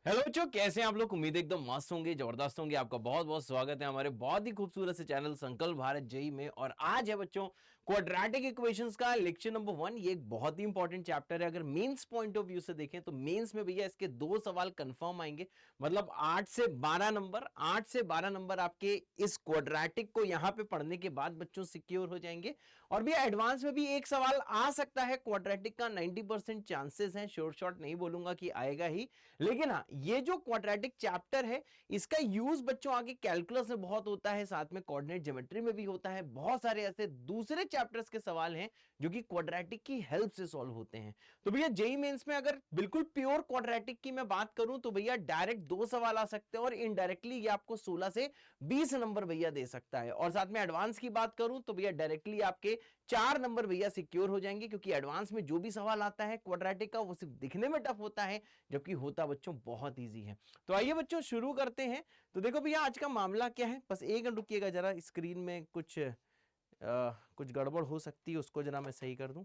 Hello बच्चों, कैसे हैं आप लोग। उम्मीद है एकदम मस्त होंगे, जबरदस्त होंगे। आपका बहुत बहुत स्वागत है हमारे बहुत ही खूबसूरत से चैनल संकल्प भारत जेई में। और आज है बच्चों क्वाड्रेटिक इक्वेशंस का लेक्चर नंबर 1। ये एक बहुत ही इंपॉर्टेंट चैप्टर है। अगर मेंस पॉइंट ऑफ व्यू से देखें तो मेंस में भैया इसके 2 सवाल कंफर्म आएंगे। मतलब 8 से 12 नंबर, 8 से 12 नंबर आपके इस क्वाड्रेटिक को यहां पे पढ़ने के बाद बच्चों सिक्योर हो जाएंगे। और भैया एडवांस में भी एक सवाल आ सकता है क्वाड्रेटिक का, 90% चांसेस हैं। श्योर शॉट नहीं बोलूंगा कि आएगा ही, लेकिन हाँ, ये जो क्वाड्रेटिक चैप्टर है इसका यूज बच्चों आगे कैलकुलस में बहुत होता है, साथ में कोऑर्डिनेट ज्योमेट्री में भी होता है। बहुत सारे ऐसे दूसरे चैप्टर्स के सवाल हैं जो कि क्वाड्रेटिक की हेल्प से सॉल्व होते हैं। तो भैया जेईई मेंस में अगर बिल्कुल प्योर क्वाड्रेटिक की मैं बात करूं तो भैया डायरेक्ट 2 सवाल आ सकते हैं और इनडायरेक्टली ये आपको 16 से 20 नंबर भैया दे सकता है। और साथ में एडवांस की बात करूं तो भैया डायरेक्टली आपके 4 नंबर भैया सिक्योर हो जाएंगे, क्योंकि एडवांस में जो भी सवाल आता है क्वाड्रेटिक का वो सिर्फ दिखने में टफ होता है, जबकि होता बच्चों बहुत इजी है। तो आइए बच्चों शुरू करते हैं। तो देखो भैया आज का मामला क्या है, बस एक मिनट रुकिएगा जरा, स्क्रीन में कुछ गड़बड़ हो सकती है, उसको जरा मैं सही कर दूं।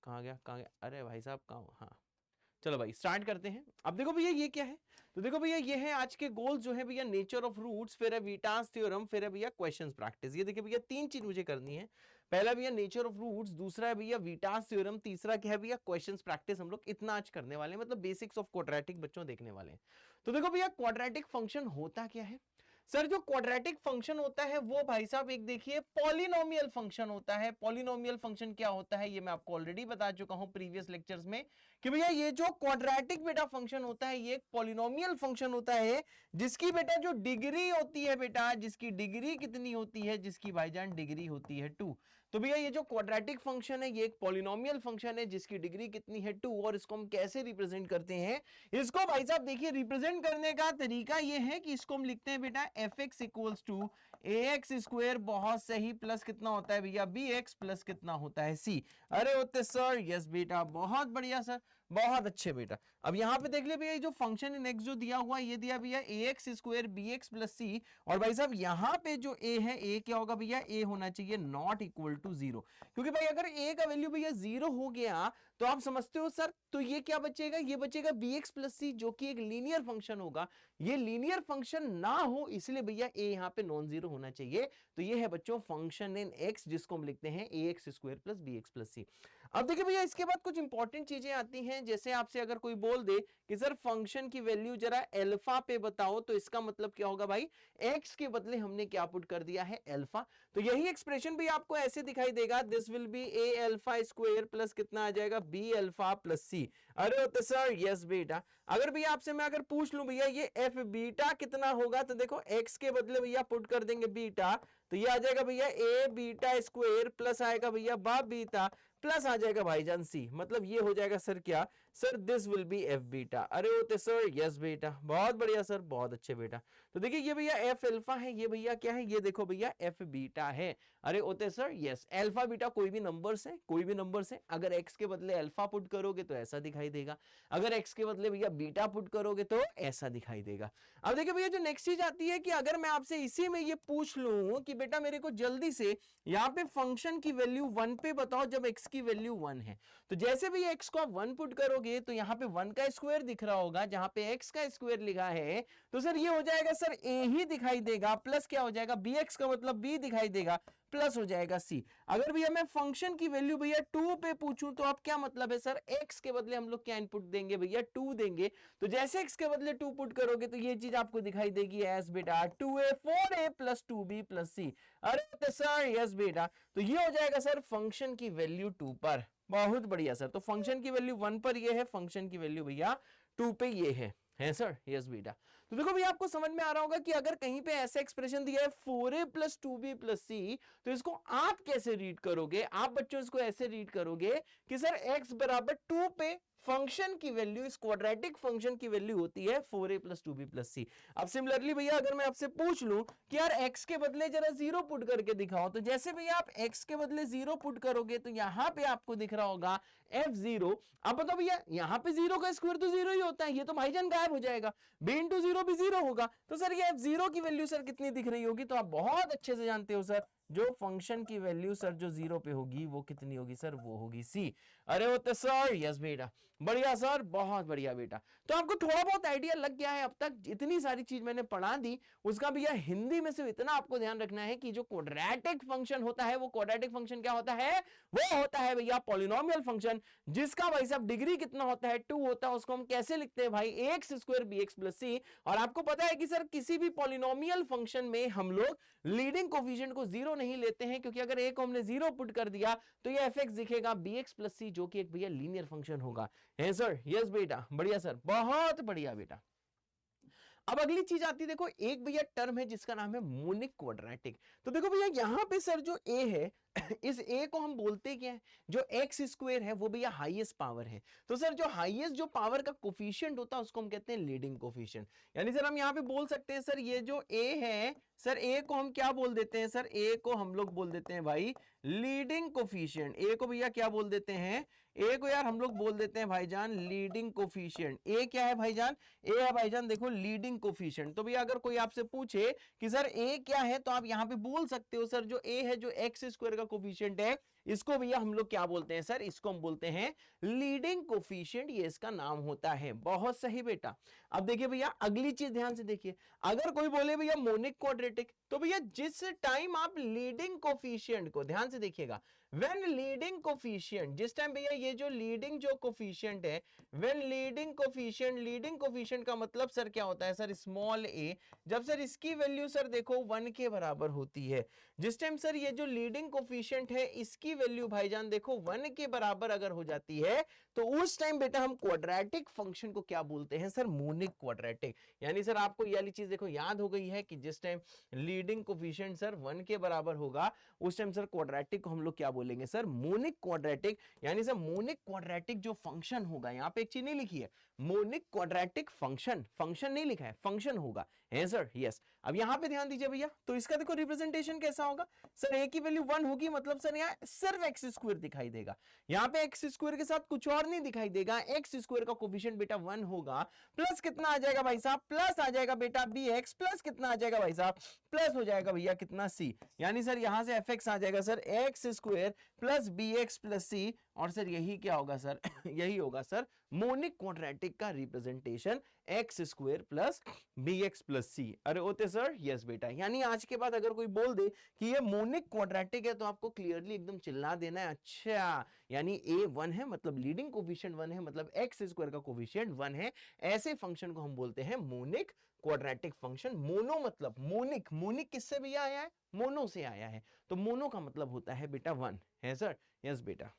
कहाँ गया कहाँ गया, अरे भाई साहब कहाँ, हाँ चलो भाई स्टार्ट करते हैं। अब देखो भैया ये क्या है, तो देखो भैया ये है आज के गोल जो है भैया, नेचर ऑफ रूट्स, फिर है वीटास थ्योरम, फिर है भैया क्वेश्चंस प्रैक्टिस। ये देखिए भैया 3 चीज मुझे करनी है। पहला भैया नेचर ऑफ रूट्स, दूसरा है भैया वीटास थ्योरम, तीसरा क्या है भैया क्वेश्चंस प्रैक्टिस। हम लोग इतना आज करने वाले हैं, मतलब बेसिक्स ऑफ क्वाड्रेटिक बच्चों देखने वाले हैं। तो देखो भैया क्वाड्रेटिक फंक्शन होता क्या है सर। जो क्वाड्रेटिक फंक्शन होता है वो भाई साहब एक देखिए पॉलिनोमियल फंक्शन होता है। पॉलिनोमियल फंक्शन क्या होता है ये मैं आपको ऑलरेडी बता चुका हूं प्रीवियस लेक्चर्स में कि भैया ये जो क्वाड्रेटिक बेटा फंक्शन होता है ये एक पॉलिनोमियल फंक्शन होता है, जिसकी बेटा जो डिग्री होती है बेटा, जिसकी डिग्री कितनी होती है, जिसकी भाईजान डिग्री होती है 2। तो भैया ये जो क्वाड्रेटिक फंक्शन है ये एक पॉलिनोमियल फंक्शन है जिसकी डिग्री कितनी है 2। और इसको हम कैसे रिप्रेजेंट करते हैं, इसको भाई साहब देखिए रिप्रेजेंट करने का तरीका ये है कि इसको हम लिखते हैं बेटा F x equals to A x square, बहुत सही, प्लस कितना होता है भैया बी एक्स, प्लस कितना होता है सी। अरे होते सर, यस बेटा, बहुत बढ़िया सर, बहुत अच्छे बेटा। अब यहां पे देख ले भैया जो फंक्शन इन एक्स जो दिया हुआ ये दिया भैया A x square B x plus C. और भाई साहब यहां पे जो ए है, ए क्या होगा भैया, ए होना चाहिए नॉट इक्वल टू 0, क्योंकि भाई अगर ए का वैल्यू भैया 0 हो गया तो आप समझते हो सर, तो ये क्या बचेगा, ये बचेगा bx प्लस सी, जो कि एक लीनियर फंक्शन होगा। ये लीनियर फंक्शन ना हो इसलिए भैया ए यहां पे नॉन जीरो होना चाहिए। तो ये है बच्चों फंक्शन इन x, जिसको हम लिखते हैं A x square plus B x plus C. अब देखिए भैया इसके बाद कुछ इंपॉर्टेंट चीजें आती हैं, जैसे आपसे अगर कोई बोल दे कि सर फंक्शन की वैल्यू जरा अल्फा पे बताओ, तो इसका मतलब क्या होगा भाई, x के बदले हमने क्या पुट कर दिया है, अल्फा। तो यही एक्सप्रेशन भी आपको ऐसे दिखाई देगा, this will be A alpha square plus कितना आ जाएगा, बी अल्फा प्लस सी। अरे होते सर यस बेटा। अगर भैया आपसे मैं अगर पूछ लूं भैया ये एफ बीटा कितना होगा, तो देखो एक्स के बदले भैया पुट कर देंगे बीटा, तो ये आ जाएगा भैया ए बीटा स्क्वायर प्लस आएगा भैया बा बीटा प्लस आ जाएगा भाईजान सी। मतलब ये हो जाएगा सर क्या, sir this will be F beta. अरे होते सर यस बेटा, बहुत बढ़िया सर, बहुत अच्छे बेटा। तो देखिए ये भैया एफ अल्फा है, ये भैया क्या है, ये देखो भैया एफ बीटा है। अरे होते सर यस, अल्फा बीटा कोई भी नंबर्स है, कोई भी नंबर्स है, अगर एक्स के बदले अल्फा पुट करोगे तो ऐसा दिखाई देगा, अगर एक्स के बदले भैया बीटा पुट करोगे तो ऐसा दिखाई देगा। अब देखिए भैया जो नेक्स्ट चीज आती है कि अगर मैं आपसे इसी में ये पूछ लूं कि बेटा मेरे को जल्दी से यहां पे फंक्शन की वैल्यू 1 पे बताओ जब x की वैल्यू 1 है, तो जैसे भी x को आप 1 पुट करोगे तो यहां पे 1 का स्क्वायर दिख रहा होगा, जहां पे x का स्क्वायर लिखा है तो सर ये हो जाएगा सर a ही दिखाई देगा, प्लस क्या हो जाएगा bx का मतलब b दिखाई देगा, प्लस हो जाएगा c। अगर भैया मैं फंक्शन की वैल्यू भैया 2 पे पूछूं तो आप क्या मतलब है सर, x के बदले हम लोग क्या इनपुट देंगे भैया 2 देंगे, तो जैसे x के बदले 2 पुट करोगे तो ये चीज आपको दिखाई देगी एस बेटा 2a 4a plus 2b plus c। अरे सर यस बेटा, तो ये हो जाएगा सर फंक्शन की वैल्यू 2 पर। बहुत बढ़िया सर, तो फंक्शन की वैल्यू 1 पर ये है, फंक्शन की वैल्यू भैया 2 पे ये है सर, यस बेटा। तो देखो भैया आपको समझ में आ रहा होगा कि अगर कहीं पे ऐसा एक्सप्रेशन दिया है 4a प्लस 2b प्लस सी, तो इसको आप कैसे रीड करोगे, आप बच्चों इसको ऐसे रीड करोगे कि सर x बराबर 2 पे फंक्शन की वैल्यू, इस क्वाड्रेटिक फंक्शन की वैल्यू होती है 4a plus 2b plus C. अब सिमिलरली भैया अगर मैं आपसे पूछ लूं कि यार x के बदले जरा 0 पुट करके दिखाओ, तो जैसे भैया आप x के बदले 0 पुट करोगे तो यहां पे आपको दिख रहा होगा f0। अब बताओ भैया यहां पे 0 का स्क्वायर तो 0 ही होता है, ये तो भाईजान गायब हो जाएगा, b इंटू 0 भी 0 होगा, तो सर ये f0 की वैल्यू सर कितनी दिख रही होगी, तो आप बहुत अच्छे से जानते हो सर जो फंक्शन की वैल्यू सर जो 0 पे होगी वो कितनी होगी सर, वो होगी सी। अरे वो तो सर यस बेटा, बढ़िया सर, बहुत बढ़िया बेटा। तो आपको थोड़ा बहुत आइडिया लग गया है अब तक, इतनी सारी चीज मैंने पढ़ा दी। उसका भैया हिंदी में सिर्फ इतना आपको ध्यान रखना है कि जो क्वाड्रेटिक फंक्शन होता है, वो क्वाड्रेटिक फंक्शन क्या होता है, वो होता है भैया पॉलिनोमियल फंक्शन, जिसका भाई साहब डिग्री कितना होता है, 2 होता है। उसको हम कैसे लिखते हैं भाई, X square B x plus C. और आपको पता है कि सर किसी भी पॉलिनोमियल फंक्शन में हम लोग लीडिंग कोफिशिएंट को 0 नहीं लेते हैं, क्योंकि अगर ए को हमने 0 पुट कर दिया तो ये एफ एक्स दिखेगा बी एक्स प्लस सी, जो कि एक भैया लीनियर फंक्शन होगा। है सर, यस बेटा, बढ़िया सर, बहुत बढ़िया बेटा। अब अगली चीज आती, देखो एक भैया टर्म है जिसका नाम है मोनिक क्वाड्रेटिक। तो देखो भैया यहां पे सर जो ए है इस ए को हम बोलते क्या है, जो एक्स स्क्वायर है वो भैया हाईएस्ट पावर है। तो सर जो हाईएस्ट जो पावर का कोफिशिएंट होता है उसको हम कहते हैं लीडिंग कोफिशिएंट। यानी सर हम यहां पे बोल सकते हैं सर ये जो ए है सर, ए को हम क्या बोल देते हैं सर, ए को हम लोग बोल देते हैं भाई लीडिंग कोफिशिएंट। ए को भैया क्या बोल देते हैं, ए को यार हम लोग बोल देते हैं भाईजान लीडिंग कोफिशिएंट। ए क्या है भाईजान, ए है भाईजान देखो लीडिंग कोफिशिएंट। तो भैया अगर कोई आपसे पूछे कि सर ए क्या है, तो आप यहां पे बोल सकते हो सर जो ए है जो एक्स स्क्वायर का कोफिशिएंट है, इसको भैया हम लोग क्या बोलते हैं सर, इसको हम बोलते हैं लीडिंग कोफिशिएंट, ये इसका नाम होता है। बहुत सही बेटा। अब देखिए भैया अगली चीज ध्यान से देखिए, अगर कोई बोले भैया मोनिक क्वाड्रेटिक, तो भैया जिस टाइम आप लीडिंग कोफिशिएंट को ध्यान से देखिएगा, व्हेन लीडिंग कोफिशिएंट, जिस टाइम भैया ये जो लीडिंग जो कोफिशिएंट है, when leading coefficient, leading coefficient का मतलब सर क्या होता है सर, स्मॉल ए, जब सर इसकी वैल्यू सर देखो 1 के बराबर होती है, जिस टाइम सर ये जो लीडिंग कोफिशिएंट है इसकी वैल्यू भाईजान देखो 1 के बराबर अगर हो जाती है, तो उस टाइम बेटा हम क्वाड्रेटिक फंक्शन को क्या बोलते हैं सर, मोनिक क्वाड्रेटिक। यानी सर आपको ये वाली चीज देखो याद हो गई है कि जिस टाइम लीडिंग कोफिशिएंट सर 1 के बराबर होगा, उस टाइम सर क्वाड्रेटिक को हम लोग क्या बोलेंगे सर, मोनिक क्वाड्रेटिक। यानी सर मोनिक क्वाड्रेटिक जो फंक्शन होगा, यहां पे एक चीज नहीं लिखी है, मोनिक क्वाड्रेटिक फंक्शन, फंक्शन नहीं लिखा है, फंक्शन होगा। है सर, यस। अब यहां पे ध्यान दीजिए भैया, तो इसका देखो रिप्रेजेंटेशन कैसा होगा सर, ए की वैल्यू 1 होगी, मतलब सर यहाँ सिर्फ एक्स स्क्वायर दिखाई देगा, यहाँ पे एक्स स्क्वायर के साथ कुछ और नहीं दिखाई देगा, एक्स स्क्वायर का कोफिशिएंट बेटा 1 होगा, प्लस कितना आ जाएगा भाई साहब, प्लस आ जाएगा बेटा बी एक्स, प्लस कितना आ जाएगा भाई साहब, प्लस हो जाएगा भैया कितना सी। यानी सर यहां से एफ एक्स आ जाएगा sir X square plus B x plus C, और सर यही क्या होगा सर यही होगा सर मोनिक क्वाड्रेटिक का representation, X square plus B x plus C. अरे होते सर, यस बेटा। यानी आज के बाद अगर कोई बोल दे कि ये मोनिक क्वाड्रेटिक है, तो आपको क्लियरली एकदम चिल्ला देना है, अच्छा यानी ए 1 है मतलब लीडिंग कोफिशिएंट 1 है, मतलब एक्स स्क्वायर का कोफिशिएंट 1 है, ऐसे फंक्शन को हम बोलते हैं मोनिक क्वाड्रेटिक फंक्शन। मोनो मतलब मोनिक, मोनिक किससे भैया आया है, मोनो से आया है, तो मोनो का मतलब होता है बेटा 1। है सर, यस बेटा।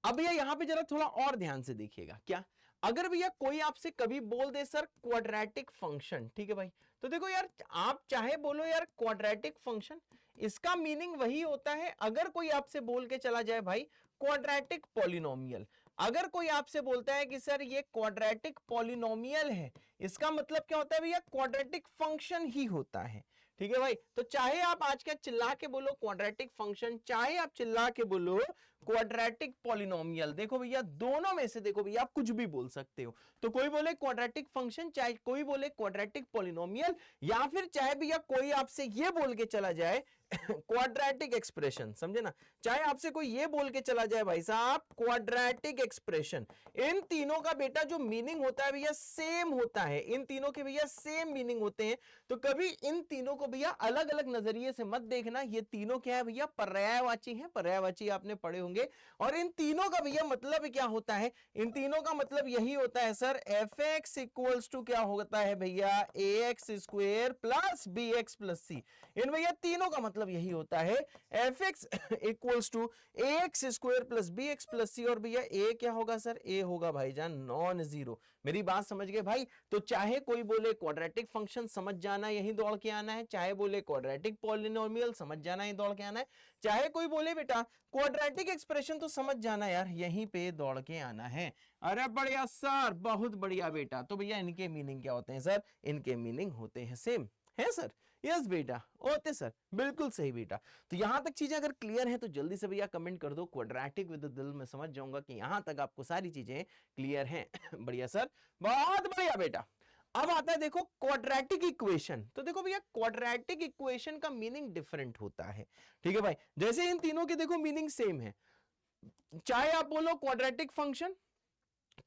अब भैया यहां पे जरा थोड़ा और ध्यान से देखिएगा, क्या अगर भैया कोई आपसे कभी बोल दे सर क्वाड्रेटिक फंक्शन, ठीक है भाई, तो देखो यार आप चाहे बोलो यार क्वाड्रेटिक फंक्शन, इसका मीनिंग वही होता है, अगर कोई आपसे बोल के चला जाए भाई क्वाड्रेटिक पॉलिनोमियल, अगर कोई आपसे बोलता है कि सर ये क्वाड्रेटिक पॉलिनोमियल है, इसका मतलब क्या होता है भैया, क्वाड्रेटिक फंक्शन ही होता है। ठीक है भाई, तो चाहे आप आज का चिल्ला के बोलो क्वाड्रेटिक फंक्शन, चाहे आप चिल्ला के बोलो क्वाड्रेटिक पॉलिनोमियल, देखो भैया दोनों में से देखो भैया आप कुछ भी बोल सकते हो। तो कोई बोले क्वाड्रेटिक फंक्शन, चाहे कोई बोले क्वाड्रेटिक पॉलिनोमियल, या फिर चाहे भैया कोई आपसे ये बोल के चला जाए क्वाड्रेटिक एक्सप्रेशन, समझे ना, चाहे आपसे कोई ये बोल के चला जाए भाई साहब क्वाड्रेटिक एक्सप्रेशन, इन तीनों का बेटा जो मीनिंग होता है भैया सेम होता है, इन तीनों के भैया सेम मीनिंग होते हैं। तो कभी इन तीनों को भैया अलग अलग नजरिए से मत देखना, ये तीनों क्या है भैया, पर्यायवाची है, पर्यायवाची आपने पढ़े होंगे। और इन तीनों का भैया मतलब क्या होता है, इन तीनों का मतलब यही होता है sir, F x equals to क्या होता है भैया, A x square plus B x plus C. इन भैया तीनों का मतलब यही होता है, F x equals to A x square plus B x plus C. और भैया ए क्या होगा सर, ए होगा भाईजान नॉन जीरो। मेरी बात समझ गए भाई। तो चाहे कोई बोले क्वाड्रेटिक फंक्शन, समझ जाना यही दौड़ के आना है, चाहे बोले क्वाड्रेटिक पॉलिनोमियल, समझ जाना यही दौड़ के आना है, चाहे कोई बोले बेटा क्वाड्रेटिक एक्सप्रेशन, तो समझ जाना यार यहीं पे दौड़ के आना है। अरे बढ़िया सर, बहुत बढ़िया बेटा। तो भैया इनके मीनिंग क्या होते हैं सर, इनके मीनिंग होते हैं सेम। है सर, यस बेटा, होते सर, बिल्कुल सही बेटा। तो यहां तक चीजें अगर क्लियर है तो जल्दी से भैया कमेंट कर दो क्वाड्रेटिक विद दिल, में समझ जाऊंगा कि यहां तक आपको सारी चीजें क्लियर हैं। बढ़िया सर, बहुत बढ़िया बेटा। अब आता है देखो क्वाड्रेटिक इक्वेशन। तो देखो भैया क्वाड्रेटिक इक्वेशन का मीनिंग डिफरेंट होता है, ठीक है भाई। जैसे इन तीनों के देखो मीनिंग सेम है, चाहे आप बोलो क्वाड्रेटिक फंक्शन,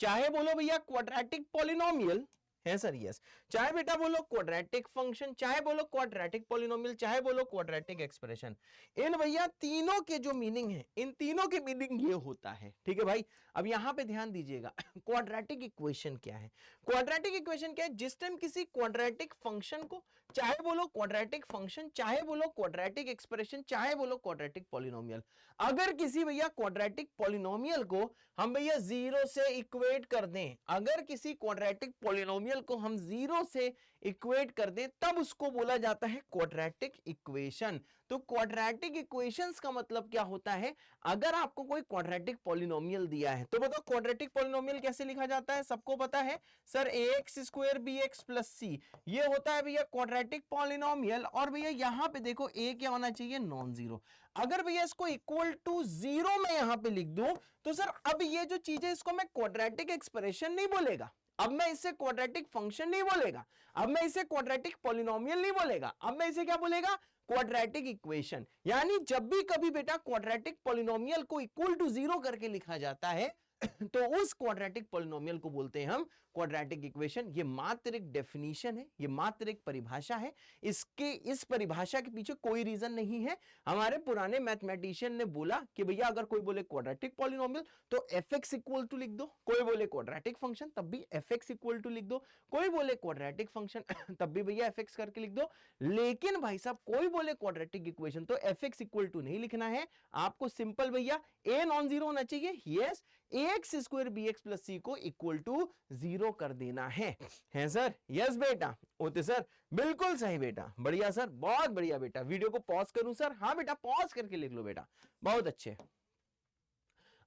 चाहे बोलो भैया क्वाड्रेटिक पॉलिनोमियल है सर, यस, चाहे बेटा बोलो क्वाड्रेटिक फंक्शन, चाहे बोलो क्वाड्रेटिक पॉलिनोमियल, चाहे बोलो क्वाड्रेटिक एक्सप्रेशन, इन भैया तीनों के जो मीनिंग है, इन तीनों के मीनिंग ये होता है, ठीक है भाई। अब यहां पे ध्यान दीजिएगा, क्वाड्रेटिक इक्वेशन क्या है? क्वाड्रेटिक इक्वेशन क्या है? जिस टाइम किसी क्वाड्रेटिक फंक्शन को, चाहे बोलो क्वाड्रेटिक फंक्शन, चाहे बोलो क्वाड्रेटिक एक्सप्रेशन, चाहे बोलो क्वाड्रेटिक पॉलिनोमियल, अगर किसी भैया क्वाड्रेटिक पॉलिनोमियल को हम भैया जीरो से इक्वेट कर दें, अगर किसी क्वाड्रेटिक पॉलिनोमियल को हम जीरो से इक्वेट कर दें, तब उसको बोला जाता है क्वाड्रेटिक इक्वेशन। तो क्वाड्रेटिक इक्वेशंस का मतलब क्या होता है? अगर आपको कोई क्वाड्रेटिक पॉलिनोमियल दिया है तो बताओ क्वाड्रेटिक पॉलिनोमियल कैसे लिखा जाता है? सबको पता है sir, ax square bx plus c, ये होता है भैया क्वाड्रेटिक पॉलिनोमियल। और भैया यहां पे देखो a क्या होना चाहिए? Non zero. अगर भैया इसको इक्वल टू जीरो में यहां पे लिख दूं तो सर अब ये जो चीज है इसको मैं क्वाड्रेटिक एक्सप्रेशन नहीं बोलेगा, अब मैं इसे क्वाड्रेटिक फंक्शन नहीं बोलेगा, अब मैं इसे क्वाड्रेटिक पॉलिनोमियल नहीं बोलेगा, अब मैं इसे क्या बोलेगा? Quadratic equation. यानी जब भी कभी बेटा क्वाड्रेटिक पॉलिनोमियल को इक्वल टू जीरो करके लिखा जाता है तो उस क्वाड्रेटिक पॉलिनोमियल को बोलते हैं हम क्वाड्रेटिक इक्वेशन। ये मात्र एक डेफिनेशन है, ये मात्र एक परिभाषा है, इसके इस परिभाषा के पीछे कोई रीजन नहीं है। हमारे पुराने मैथमेटिशियन ने बोला कि भैया अगर कोई बोले क्वाड्रेटिक पॉलिनोमियल तो fx इक्वल टू लिख दो, कोई बोले क्वाड्रेटिक फंक्शन तब भी fx इक्वल टू लिख दो, कोई बोले क्वाड्रेटिक फंक्शन तब भी भैया fx करके लिख दो। लेकिन भाई साहब कोई बोले क्वाड्रेटिक इक्वेशन तो fx इक्वल टू नहीं लिखना है, आपको सिंपल भैया a नॉन जीरो होना चाहिए, yes, ax square bx plus c को इक्वल टू जीरो कर देना है सर? यस बेटा, होते सर, बिल्कुल सही बेटा, बढ़िया सर, बहुत बढ़िया बेटा। वीडियो को पॉज करूं सर? हाँ बेटा पॉज करके लिख लो बेटा, बहुत अच्छे।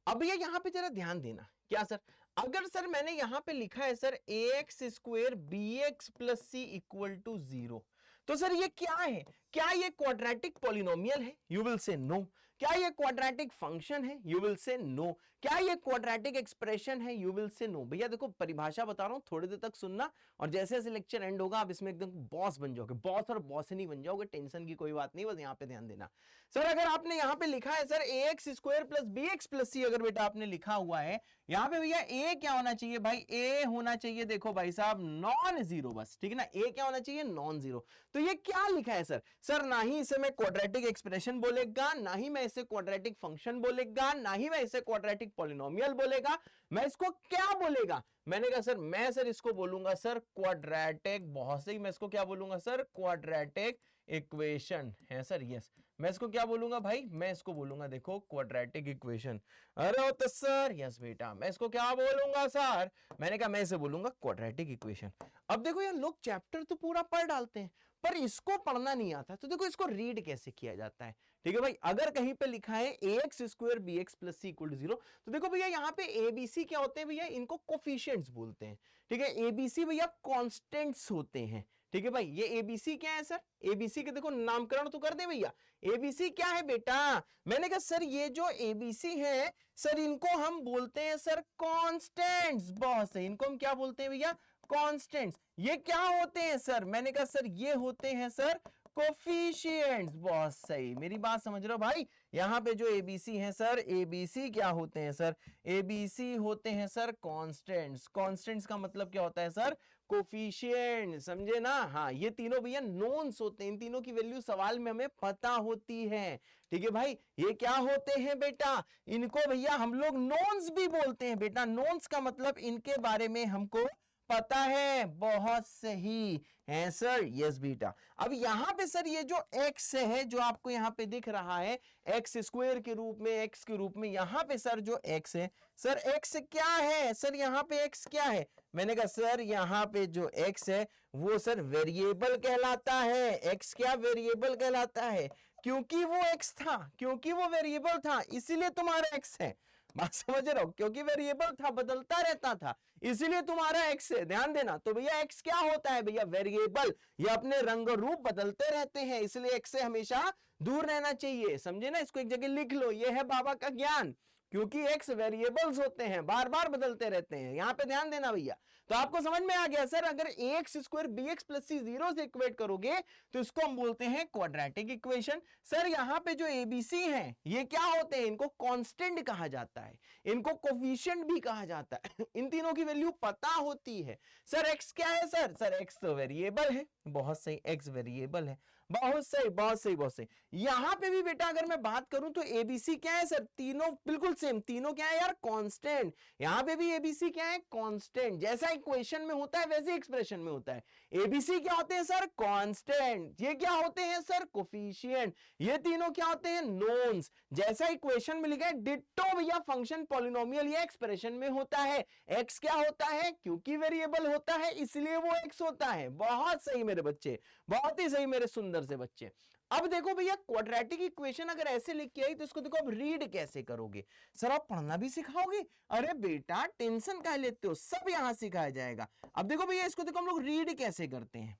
अब ये यहां पे जरा ध्यान देना, क्या सर? अगर सर मैंने यहां पे लिखा है sir ax square bx plus c equal to zero, तो सर ये क्या है? क्या ये क्वाड्रेटिक पॉलिनोमियल है? You will say no. क्या ये क्वाड्रेटिक फंक्शन है? You will say no. क्या ये क्वाड्रेटिक एक्सप्रेशन है? You will say no. भैया देखो परिभाषा बता रहा हूं, थोड़ी देर तक सुनना, और जैसे जैसे लेक्चर एंड होगा आप इसमें एकदम बॉस बन जाओगे, बॉस और बॉस नहीं बन जाओगे, टेंशन की कोई बात नहीं, बस यहाँ पे ध्यान देना। सर अगर आपने यहाँ पे लिखा है sir ax square plus bx plus c, अगर बेटा आपने लिखा हुआ है यहाँ पे भैया a क्या होना चाहिए भाई? a होना चाहिए देखो भाई साहब नॉन जीरो, बस ठीक है ना, a क्या होना चाहिए? Non zero. तो ये क्या लिखा है सर? सर ना ही इसे मैं क्वाड्रेटिक एक्सप्रेशन बोलेगा, ना ही मैं इसे क्वाड्रेटिक फंक्शन बोलेगा, ना ही मैं इसे क्वाड्रेटिक पॉलिनोमियल बोलेगा, मैं इसको क्या बोलेगा? मैंने कहा सर मैं सर इसको बोलूंगा सर क्वाड्रेटिक, बहुत सही, मैं इसको क्या बोलूंगा सर? क्वाड्रेटिक इक्वेशन है सर, यस। मैं इसको क्या बोलूंगा भाई? मैं इसको बोलूंगा देखो क्वाड्रेटिक इक्वेशन। अरे तो सर यस बेटा, मैं इसको क्या बोलूंगा सर? मैंने कहा मैं इसे बोलूंगा क्वाड्रेटिक इक्वेशन। अब देखो यार लोग चैप्टर तो पूरा पढ़ डालते हैं पर इसको पढ़ना नहीं आता, तो देखो इसको रीड कैसे किया जाता है, ठीक है भाई। अगर कहीं पे लिखा है ax square bx plus c equal to zero, तो देखो भैया यहाँ पे abc क्या होते हैं भैया? इनको कोफिशिएंट्स बोलते हैं, ठीक है। abc भैया कांस्टेंट्स होते हैं, ठीक है भाई। ये abc क्या है सर? abc के देखो नामकरण तो कर दे भैया, abc क्या है बेटा? मैंने कहा सर ये जो abc है सर इनको हम बोलते हैं सर कांस्टेंट्स, बहुत सही, इनको हम क्या बोलते हैं भैया? कांस्टेंट्स। ये क्या होते हैं सर? मैंने कहा सर ये होते हैं सर कोफिशिएंट्स, बहुत सही, मेरी बात समझ रहे हो भाई? यहाँ पे जो ABC हैं सर, ABC क्या होते हैं सर? ABC होते हैं सर कांस्टेंट्स। कांस्टेंट्स का मतलब क्या होता है सर? कोफिशिएंट, समझे ना? हाँ, ये तीनों भैया नोन्स होते हैं, इन तीनों की वैल्यू सवाल में हमें पता होती है, ठीक है भाई। ये क्या होते हैं बेटा? इनको भैया हम लोग नोन्स भी बोलते हैं बेटा। नोन्स का मतलब इनके बारे में हमको पता है, बहुत सही है सर, यस बेटा। अब यहां पे सर ये जो x है जो आपको यहां पे दिख रहा है x स्क्वायर के रूप में, x के रूप में, यहां पे सर जो x है सर, x क्या है सर? यहां पे x क्या है? मैंने कहा सर यहां पे जो x है वो सर वेरिएबल कहलाता है। x क्या वेरिएबल कहलाता है? क्योंकि वो x था, क्योंकि वो वेरिएबल था इसीलिए तुम्हारा x है, बात समझ रहे हो? क्योंकि वेरिएबल था, बदलता रहता था, इसीलिए तुम्हारा x है, ध्यान देना। तो भैया x क्या होता है भैया? वेरिएबल। ये अपने रंग रूप बदलते रहते हैं, इसलिए x से हमेशा दूर रहना चाहिए, समझे ना? इसको एक जगह लिख लो, ये है बाबा का ज्ञान। क्योंकि x वेरिएबल्स होते हैं, बार बार बदलते रहते हैं। यहां पे ध्यान देना भैया। तो आपको समझ में आ गया सर, अगर ax स्क्वायर bx प्लस सी 0 से इक्वेट करोगे तो इसको हम बोलते हैं क्वाड्रेटिक इक्वेशन। सर यहां पे जो एबीसी हैं ये क्या होते हैं, इनको कांस्टेंट कहा जाता है, इनको कोफिशिएंट भी कहा जाता है। इन तीनों की वैल्यू पता होती है। सर x क्या है सर? सर x तो वेरिएबल है। बहुत सही, x वेरिएबल है। बहुत सही, बहुत सही, बहुत सही। यहां पे भी बेटा अगर मैं बात करूं तो एबीसी क्या है सर? तीनों बिल्कुल सेम, तीनों क्या है यार? कांस्टेंट। यहां पे भी एबीसी क्या है? कांस्टेंट। जैसा इक्वेशन में होता है वैसे एक्सप्रेशन में होता है। एबीसी क्या होते हैं सर? कांस्टेंट। ये क्या होते हैं सर? कोफिशिएंट। ये तीनों क्या होते हैं? नोन्स। जैसा इक्वेशन में लिखा है डिट्टो भैया फंक्शन पॉलिनोमियल या एक्सप्रेशन में होता है। एक्स क्या होता है? क्योंकि वेरिएबल होता है इसलिए वो एक्स होता है। बहुत सही मेरे बच्चे, बहुत ही सही मेरे सुंदर से बच्चे। अब देखो भैया क्वाड्रेटिक इक्वेशन अगर ऐसे लिख के आई तो इसको देखो अब रीड कैसे करोगे? सर आप पढ़ना भी सिखाओगे? अरे बेटा टेंशन काहे लेते हो, सब यहां सिखाया जाएगा। अब देखो भैया इसको देखो हम लोग रीड कैसे करते हैं।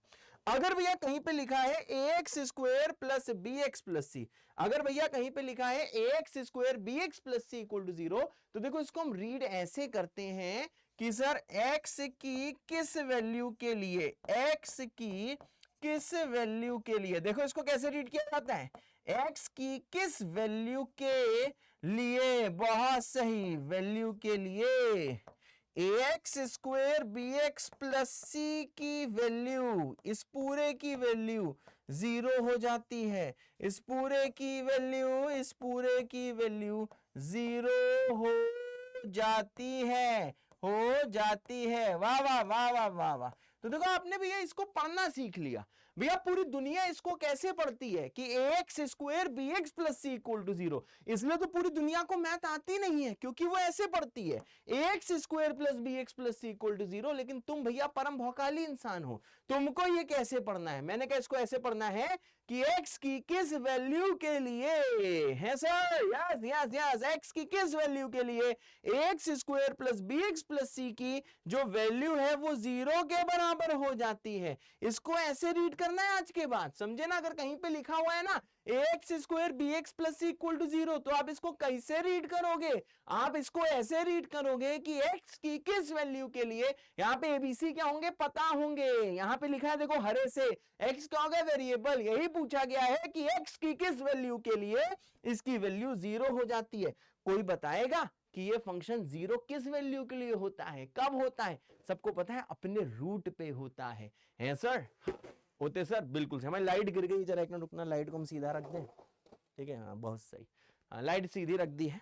अगर भैया कहीं पे लिखा है ax square plus bx plus C, अगर भैया कहीं पे लिखा है ax square bx plus C equal to 0, तो देखो इसको हम रीड ऐसे करते हैं कि सर x की किस वैल्यू के लिए, x की किस वैल्यू के लिए, देखो इसको कैसे रीड किया जाता है, x की किस वैल्यू के लिए, बहुत सही, वैल्यू के लिए ax square bx plus C की वैल्यू, इस पूरे की वैल्यू 0 हो जाती है, इस पूरे की वैल्यू, इस पूरे की वैल्यू 0 हो जाती है, हो जाती है। वाह वाह वाह वाह वाह वाह। तो देखो आपने भैया इसको पढ़ना सीख लिया। भैया पूरी दुनिया इसको कैसे पढ़ती है कि ax square bx plus C equal to 0, इसलिए तो पूरी दुनिया को मैथ आती नहीं है क्योंकि वो ऐसे पढ़ती है ax square plus bx plus C equal to 0। लेकिन तुम भैया परम भौकाली इंसान हो, तुमको ये कैसे पढ़ना है? मैंने कहा इसको ऐसे पढ़ना है कि x की किस वैल्यू के लिए है sir, yes yes yes, x की किस वैल्यू के लिए ax square plus bx plus C की जो वैल्यू है वो 0 के बराबर हो जाती है। इसको ऐसे रीड करना है आज के बाद, समझे ना? अगर कहीं पे लिखा हुआ है ना ax square bx plus C equal to 0, तो आप इसको कैसे रीड करोगे? आप इसको ऐसे रीड करोगे कि x की किस वैल्यू के लिए, यहाँ पे एबीसी क्या होंगे पता होंगे। यहाँ पे लिखा है देखो हरे से, x क्या होगा? वेरिएबल। यही पूछा गया है कि x की किस वैल्यू के लिए इसकी वैल्यू 0 हो जाती है। कोई बताएगा कि ये फंक्शन 0 किस वैल्यू के लिए होता है, कब होता है? सबको पता है, अपने रूट पे होता है सर? होते सर, बिल्कुल से। हमारी लाइट गिर गई, जरा एक मिनट रुकना, लाइट को हम सीधा रख दें, ठीक है? हाँ बहुत सही, हाँ लाइट सीधी रख दी है।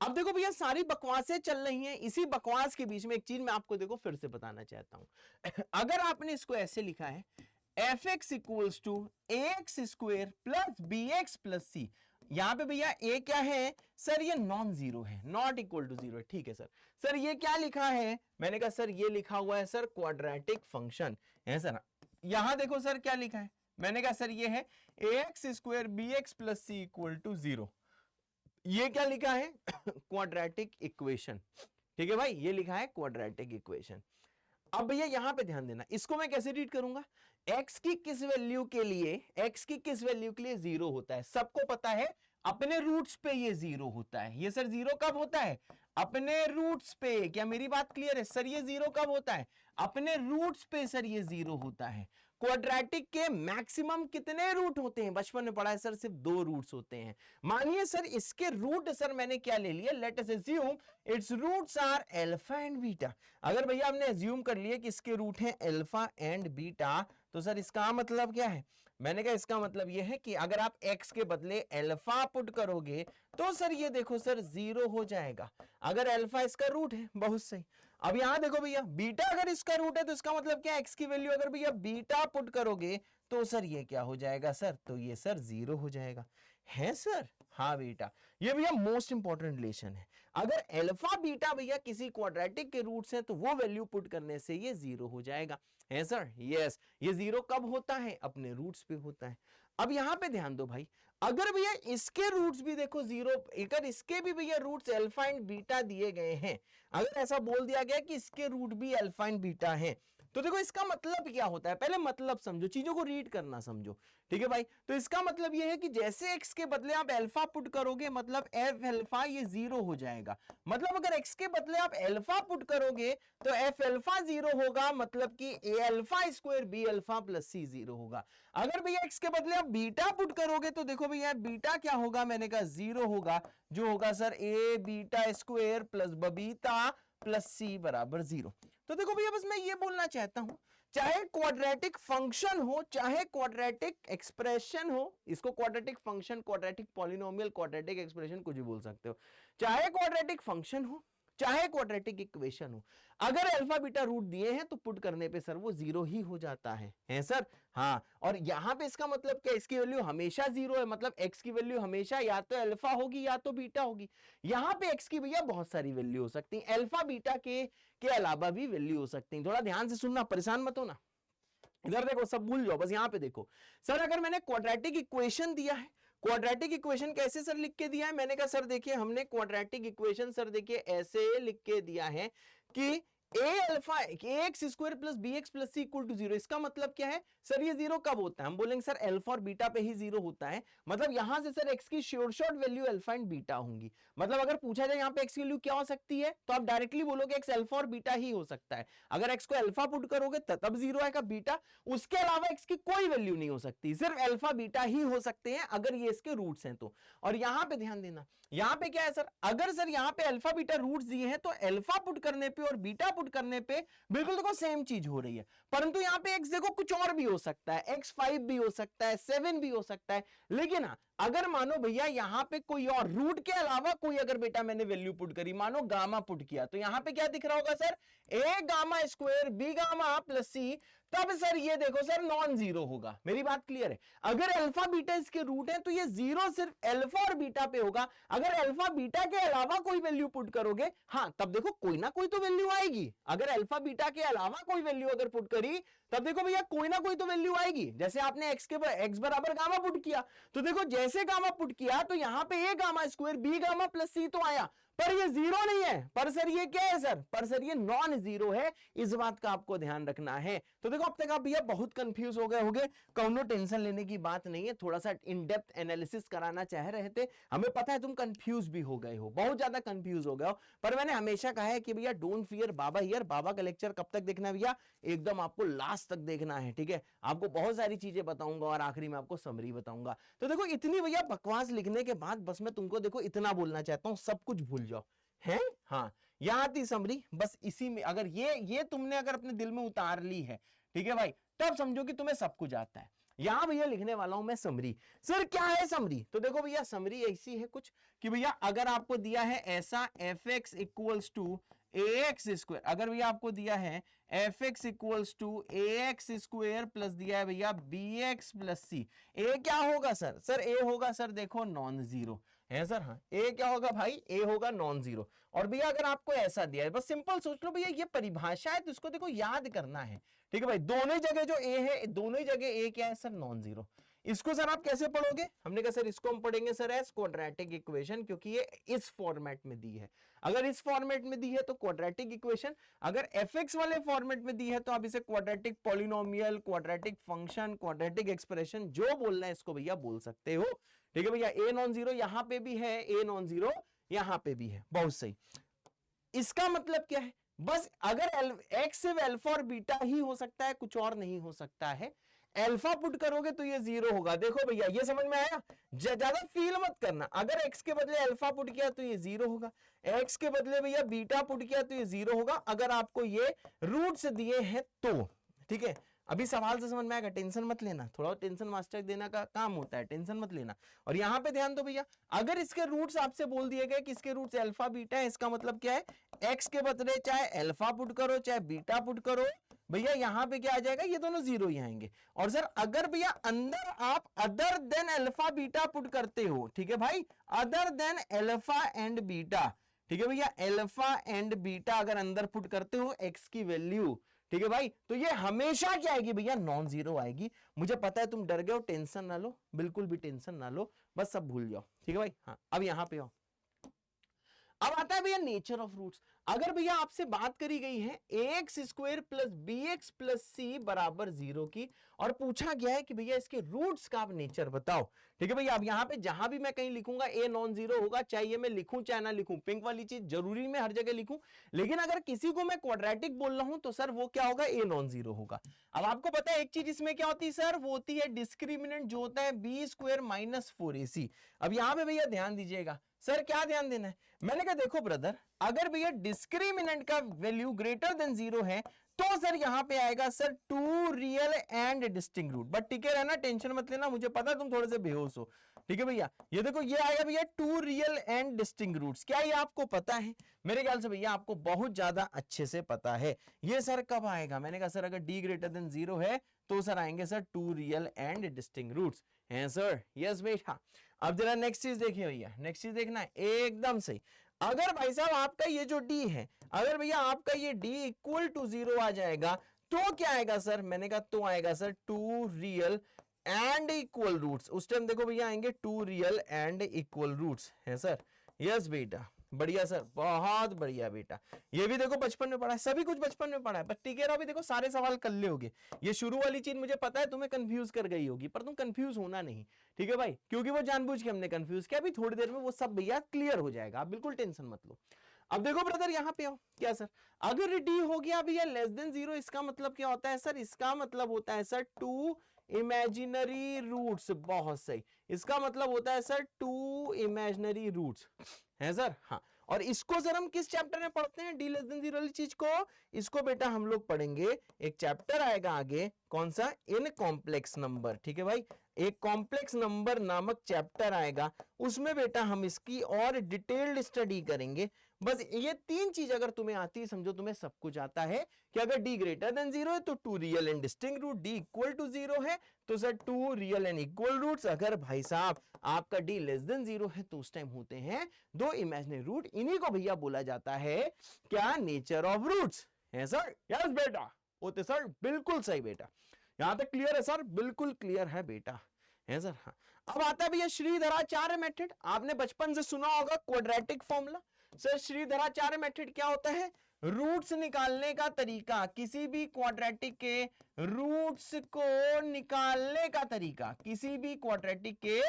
अब देखो भैया सारी बकवासें चल रही हैं, इसी बकवास के बीच में एक चीज मैं आपको देखो फिर से बताना चाहता हूं। अगर आपने इसको ऐसे लिखा है fx equals to ax square plus bx plus C, यहां पे भैया a क्या है सर? ये नॉन जीरो है, नॉट इक्वल टू 0 है, ठीक है सर। सर ये क्या लिखा है? मैंने कहा सर ये लिखा हुआ है सर क्वाड्रेटिक फंक्शन है सर। यहां देखो सर क्या लिखा है, मैंने कहा सर ये है ax square bx plus C equal to 0। ये क्या लिखा है? क्वाड्रेटिक इक्वेशन, ठीक है भाई, ये लिखा है क्वाड्रेटिक इक्वेशन। अब भैया यहां पे ध्यान देना, इसको मैं कैसे रीड करूंगा? x की किस वैल्यू के लिए, x की किस वैल्यू के लिए 0 होता है? सबको पता है अपने रूट्स पे ये 0 होता है। ये सर 0 कब होता है? अपने रूट्स पे। क्या मेरी बात क्लियर है सर? ये 0 कब होता है? अपने रूट्स पे सर ये 0 होता है। क्वाड्रेटिक के मैक्सिमम कितने रूट होते हैं? बचपन में पढ़ा है सर, सिर्फ 2 रूट्स होते हैं। मानिए सर इसके रूट सर मैंने क्या ले लिया, let us assume its roots are alpha and beta. अगर भैया हमने अज्यूम कर लिया कि इसके रूट हैं अल्फा एंड बीटा, तो सर इसका मतलब क्या है? मैंने कहा इसका मतलब यह है कि अगर आप x के बदले अल्फा पुट करोगे तो सर ये देखो सर 0 हो जाएगा, अगर अल्फा इसका रूट है। बहुत सही। अब यहां देखो भैया बीटा अगर इसका रूट है तो इसका मतलब क्या? x की वैल्यू अगर भैया बीटा पुट करोगे तो सर ये क्या हो जाएगा सर? तो ये सर 0 हो जाएगा, है सर? हाँ बेटा, ये भैया मोस्ट इंपॉर्टेंट रिलेशन है। अगर अल्फा बीटा भैया किसी क्वाड्रेटिक के रूट्स हैं तो वो वैल्यू पुट करने से ये 0 हो जाएगा, है सर? यस। ये 0 कब होता है? अपने रूट्स पे होता है। अब यहां पे ध्यान दो भाई, अगर भैया इसके रूट्स भी देखो 0, अगर इसके भी भैया रूट्स अल्फा एंड बीटा दिए गए हैं, अगर ऐसा बोल दिया गया कि इसके रूट भी अल्फा एंड बीटा हैं, तो देखो इसका मतलब क्या होता है, पहले मतलब समझो, चीजों को रीड करना समझो, ठीक है भाई। तो इसका मतलब ये है कि जैसे x के बदले आप अल्फा पुट करोगे मतलब f अल्फा ये 0 हो जाएगा। मतलब अगर x के बदले आप अल्फा पुट करोगे तो f अल्फा 0 होगा, मतलब कि a alpha square b alpha plus c 0 होगा। अगर भैया x के बदले आप बीटा पुट करोगे तो देखो भैया बीटा क्या होगा, मैंने कहा 0 होगा, जो होगा sir a beta square plus Babita plus c बराबर 0। तो देखो भैया बस मैं ये बोलना चाहता हूं, चाहे क्वाड्रेटिक फंक्शन हो चाहे क्वाड्रेटिक एक्सप्रेशन हो, इसको quadratic function, quadratic polynomial, quadratic expression कुछ भी बोल सकते हो, चाहे क्वाड्रेटिक फंक्शन हो चाहे क्वाड्रेटिक इक्वेशन हो, अगर अल्फा बीटा रूट दिए हैं तो पुट करने पे सर वो 0 ही हो जाता है सर। हाँ, और यहां पे इसका मतलब क्या, इसकी वैल्यू हमेशा 0 है, मतलब x की वैल्यू हमेशा या तो अल्फा होगी या तो बीटा होगी। यहां पे x की भैया बहुत सारी वैल्यू हो सकती है, अल्फा बीटा के अलावा भी वैल्यू हो सकती है। थोड़ा ध्यान से सुनना, परेशान मत होना, इधर देखो, सब भूल जाओ, बस यहां पे देखो। सर अगर मैंने क्वाड्रेटिक इक्वेशन दिया है, क्वाड्रेटिक इक्वेशन कैसे सर लिख के दिया है, मैंने कहा सर देखिए हमने क्वाड्रेटिक इक्वेशन सर देखिए ऐसे लिख के दिया है कि a alpha x square plus B x plus C equal to 0। इसका मतलब क्या है सर, ये 0 कब होता है, हम बोलेंगे सर अल्फा और बीटा पे ही 0 होता है, मतलब यहां से सर x की short value alpha and beta होंगी। मतलब अगर पूछा जाए यहाँ पे x की वैल्यू क्या हो सकती है तो आप डायरेक्टली बोलोगे x अल्फा और बीटा ही हो सकता है। अगर x को अल्फा पुट करोगे तब 0 आएगा, बीटा उसके अलावा x की कोई वैल्यू नहीं हो सकती, सिर्फ अल्फा बीटा ही हो सकते हैं अगर ये इसके रूट्स हैं तो। और यहां पे ध्यान देना, यहां पे क्या है सर, अगर सर यहां पे अल्फा बीटा रूट्स दिए हैं तो अल्फा पुट करने पे और बीटा पुट करने पे बिल्कुल देखो सेम चीज हो रही है, परंतु यहां पे x देखो कुछ और भी हो सकता है, x5 भी हो सकता है, 7 भी हो सकता है। लेकिन हाँ, अगर मानो भैया यहां पे कोई और रूट के अलावा कोई अगर बेटा मैंने वैल्यू पुट करी, मानो गामा पुट किया, तो यहां पे क्या दिख रहा होगा sir, a gamma square b gamma plus c, तब सर ये देखो सर नॉन जीरो होगा। मेरी बात क्लियर है, अगर अल्फा बीटा इसके रूट है तो ये 0 सिर्फ अल्फा और बीटा पे होगा। अगर अल्फा बीटा के अलावा कोई वैल्यू पुट करोगे, हाँ तब देखो कोई ना कोई तो वैल्यू आएगी। अगर अल्फा बीटा के अलावा कोई वैल्यू अगर पुट करी तब देखो भैया कोई ना कोई तो वैल्यू आएगी। जैसे आपने x बराबर गामा पुट किया, तो देखो जैसे गामा पुट किया तो यहां पे a gamma square b gamma plus c तो आया, पर ये 0 नहीं है, पर सर ये क्या है सर, पर सर ये नॉन जीरो है, इस बात का आपको ध्यान रखना है। तो देखो अब तक आप भैया बहुत कंफ्यूज हो गए होंगे, कौनो टेंशन लेने की बात नहीं है, थोड़ा सा इन डेप्थ एनालिसिस कराना चाह रहे थे, हमें पता है तुम कंफ्यूज भी हो गए हो, बहुत ज्यादा कंफ्यूज हो गए हो, पर मैंने हमेशा कहा है कि भैया डोंट फियर बाबा हियर। बाबा का लेक्चर कब तक देखना भैया, एकदम आपको लास्ट तक देखना है, ठीक है। आपको बहुत सारी चीजें बताऊंगा और आखिरी में आपको समरी बताऊंगा। तो देखो इतनी भैया बकवास लिखने के बाद बस मैं तुमको देखो इतना बोलना चाहता हूं, सब कुछ भूल जाओ है। हाँ, यहां थी समरी, बस इसी में अगर ये तुमने अगर अपने दिल में उतार ली है, ठीक है भाई, तब समझो कि तुम्हें सब कुछ आता है। यहां भैया लिखने वाला हूं मैं समरी। सर क्या है समरी, तो देखो भैया समरी ऐसी है कुछ कि भैया अगर आपको दिया है ऐसा fx equals to ax square, अगर भैया आपको दिया है fx equals to ax square plus दिया है भैया bx प्लस c, a क्या होगा सर, सर a होगा सर देखो नॉन जीरो है सर। हाँ, a क्या होगा भाई, a होगा नॉन जीरो। और भैया अगर आपको ऐसा दिया है, बस सिंपल सोच लो भैया ये परिभाषा है तो इसको देखो याद करना है, ठीक है भाई। दोनों जगह जो a है, दोनों ही जगह a क्या है सर, नॉन जीरो। इसको सर आप कैसे पढ़ोगे, हमने कहा सर इसको हम पढ़ेंगे सर एज क्वाड्रेटिक इक्वेशन, क्योंकि ये इस फॉर्मेट में दी है। अगर इस फॉर्मेट में दी है तो क्वाड्रेटिक इक्वेशन, अगर fx वाले फॉर्मेट में दी है तो आप इसे quadratic polynomial, quadratic function, quadratic expression जो बोलना है इसको भैया बोल सकते हो, ठीक है भैया। a नॉन जीरो यहां पे भी है, a नॉन जीरो यहां पे भी है, बहुत सही। इसका मतलब क्या है, बस अगर x सिर्फ अल्फा और बीटा ही हो सकता है, कुछ और नहीं हो सकता है। अल्फा पुट करोगे तो ये 0 होगा। देखो भैया ये समझ में आया, ज्यादा फील मत करना। अगर x के बदले अल्फा पुट किया तो ये 0 होगा, x के बदले भैया बीटा पुट किया तो ये 0 होगा, अगर आपको ये रूट्स दिए हैं तो, ठीक है। अभी सवाल से समझ में आएगा, टेंशन मत लेना, थोड़ा टेंशन मास्टर देना का काम होता है, टेंशन मत लेना। और यहां पे ध्यान दो भैया, अगर इसके रूट्स आपसे बोल दिए गए कि इसके रूट्स अल्फा बीटा है, इसका मतलब क्या है, x के बदले चाहे अल्फा पुट करो चाहे बीटा पुट करो, भैया यहां पे क्या आ जाएगा, ये दोनों 0 ही आएंगे। और सर अगर भैया अंदर आप other than alpha beta put करते हो, ठीक है भाई, other than alpha and beta, ठीक है भैया, अल्फा एंड बीटा अगर अंदर पुट करते हो x की वैल्यू, ठीक है भाई, तो ये हमेशा क्या आएगी भैया, नॉन जीरो आएगी। मुझे पता है तुम डर गए हो, टेंशन ना लो, बिल्कुल भी टेंशन ना लो, बस सब भूल जाओ, ठीक है भाई। हाँ, अब यहां पे आओ। अब आता है भैया नेचर ऑफ रूट्स। अगर भैया आपसे बात करी गई है ax square plus bx plus c बराबर 0 की, और पूछा गया है कि भैया इसके रूट्स का आप नेचर बताओ। ठीक है भैया, अब यहां पे जहां भी मैं कहीं लिखूंगा a नॉन जीरो होगा, चाहे ये मैं लिखूं चाहे ना लिखूं, पिंक वाली चीज जरूरी मैं हर जगह लिखूं। लेकिन अगर किसी को मैं क्वाड्रेटिक बोल रहा हूं तो सर वो क्या होगा, a नॉन जीरो होगा। अब आपको पता है एक चीज इसमें क्या होती है सर, वो होती है डिस्क्रिमिनेंट जो होता है b स्क्वायर माइनस 4ac। अब यहां पे भैया ध्यान दीजिएगा, सर क्या ध्यान देना है, मैंने कहा देखो ब्रदर, अगर भैया डिस्क्रिमिनेंट का वैल्यू ग्रेटर देन 0 है तो सर यहां पे आएगा sir two real and distinct root. But ठीक है रहना, टेंशन मत लेना, मुझे पता तुम थोड़े से बेहोश हो। ठीक है भैया, ये देखो ये आएगा भैया two real and distinct roots. क्या ये आपको पता है? मेरे ख्याल से भैया आपको बहुत ज्यादा अच्छे से पता है। ये सर कब आएगा? मैंने कहा सर अगर d ग्रेटर देन 0 है तो सर आएंगे sir two real and distinct roots हैं सर। यस बेटा। अब जरा नेक्स्ट चीज देखिए भैया, नेक्स्ट चीज देखना है एकदम सही। अगर भाई साहब आपका ये जो d है, अगर भैया आपका ये d इक्वल टू 0 आ जाएगा तो क्या आएगा सर? मैंने कहा तो आएगा sir two real and equal roots. उस टाइम देखो भैया आएंगे two real and equal roots है सर। यस बेटा, बढ़िया सर, बहुत बढ़िया बेटा। ये भी देखो बचपन में पढ़ा है, सभी कुछ बचपन में पढ़ा है। बट ठीक है, अभी देखो सारे सवाल कर ले होगे। ये शुरू वाली चीज मुझे पता है तुम्हें कंफ्यूज कर गई होगी, पर तुम कंफ्यूज होना नहीं। ठीक है भाई, क्योंकि वो जानबूझ के हमने कंफ्यूज किया। अभी थोड़ी देर में वो सब भैया क्लियर हो जाएगा, आप बिल्कुल टेंशन मत लो। अब देखो ब्रदर यहाँ पे आओ, क्या सर, अगर डी हो गया भैया लेस देन 0, इसका मतलब क्या होता है सर? इसका मतलब होता है सर टू इमेजिनरी रूट्स। बहुत सही, इसका मतलब होता है सर टू इमेजिनरी रूट्स है सर। हाँ, और इसको सर हम किस चैप्टर में पढ़ते हैं, डी लेस देन 0 वाली चीज को? इसको बेटा हम लोग पढ़ेंगे, एक चैप्टर आएगा आगे, कौन सा? In complex number. ठीक है भाई, एक कॉम्प्लेक्स नंबर नामक चैप्टर आएगा, उसमें बेटा हम इसकी और डिटेल्ड स्टडी करेंगे। बस ये तीन चीज अगर तुम्हें आती है, समझो तुम्हें सब कुछ आता है कि अगर d ग्रेटर देन 0 है तो two real and distinct root, d equal to 0 है तो sir two real and equal roots. अगर भाई साहब आपका d लेस देन 0 है तो उस टाइम होते हैं दो इमेजिनरी रूट। इन्हीं को भैया बोला जाता है क्या? नेचर ऑफ रूट्स है सर। यस बेटा, होते सर, बिल्कुल सही बेटा। यहां तक क्लियर है सर? बिल्कुल क्लियर है बेटा, है सर। हाँ, अब आता है भैया श्रीधराचार्य मेथड। आपने बचपन से सुना होगा quadratic formula. Sir Shridharacharya method क्या होता है? रूट्स निकालने का तरीका, किसी भी क्वाड्रेटिक के रूट्स को निकालने का तरीका, किसी भी क्वाड्रेटिक के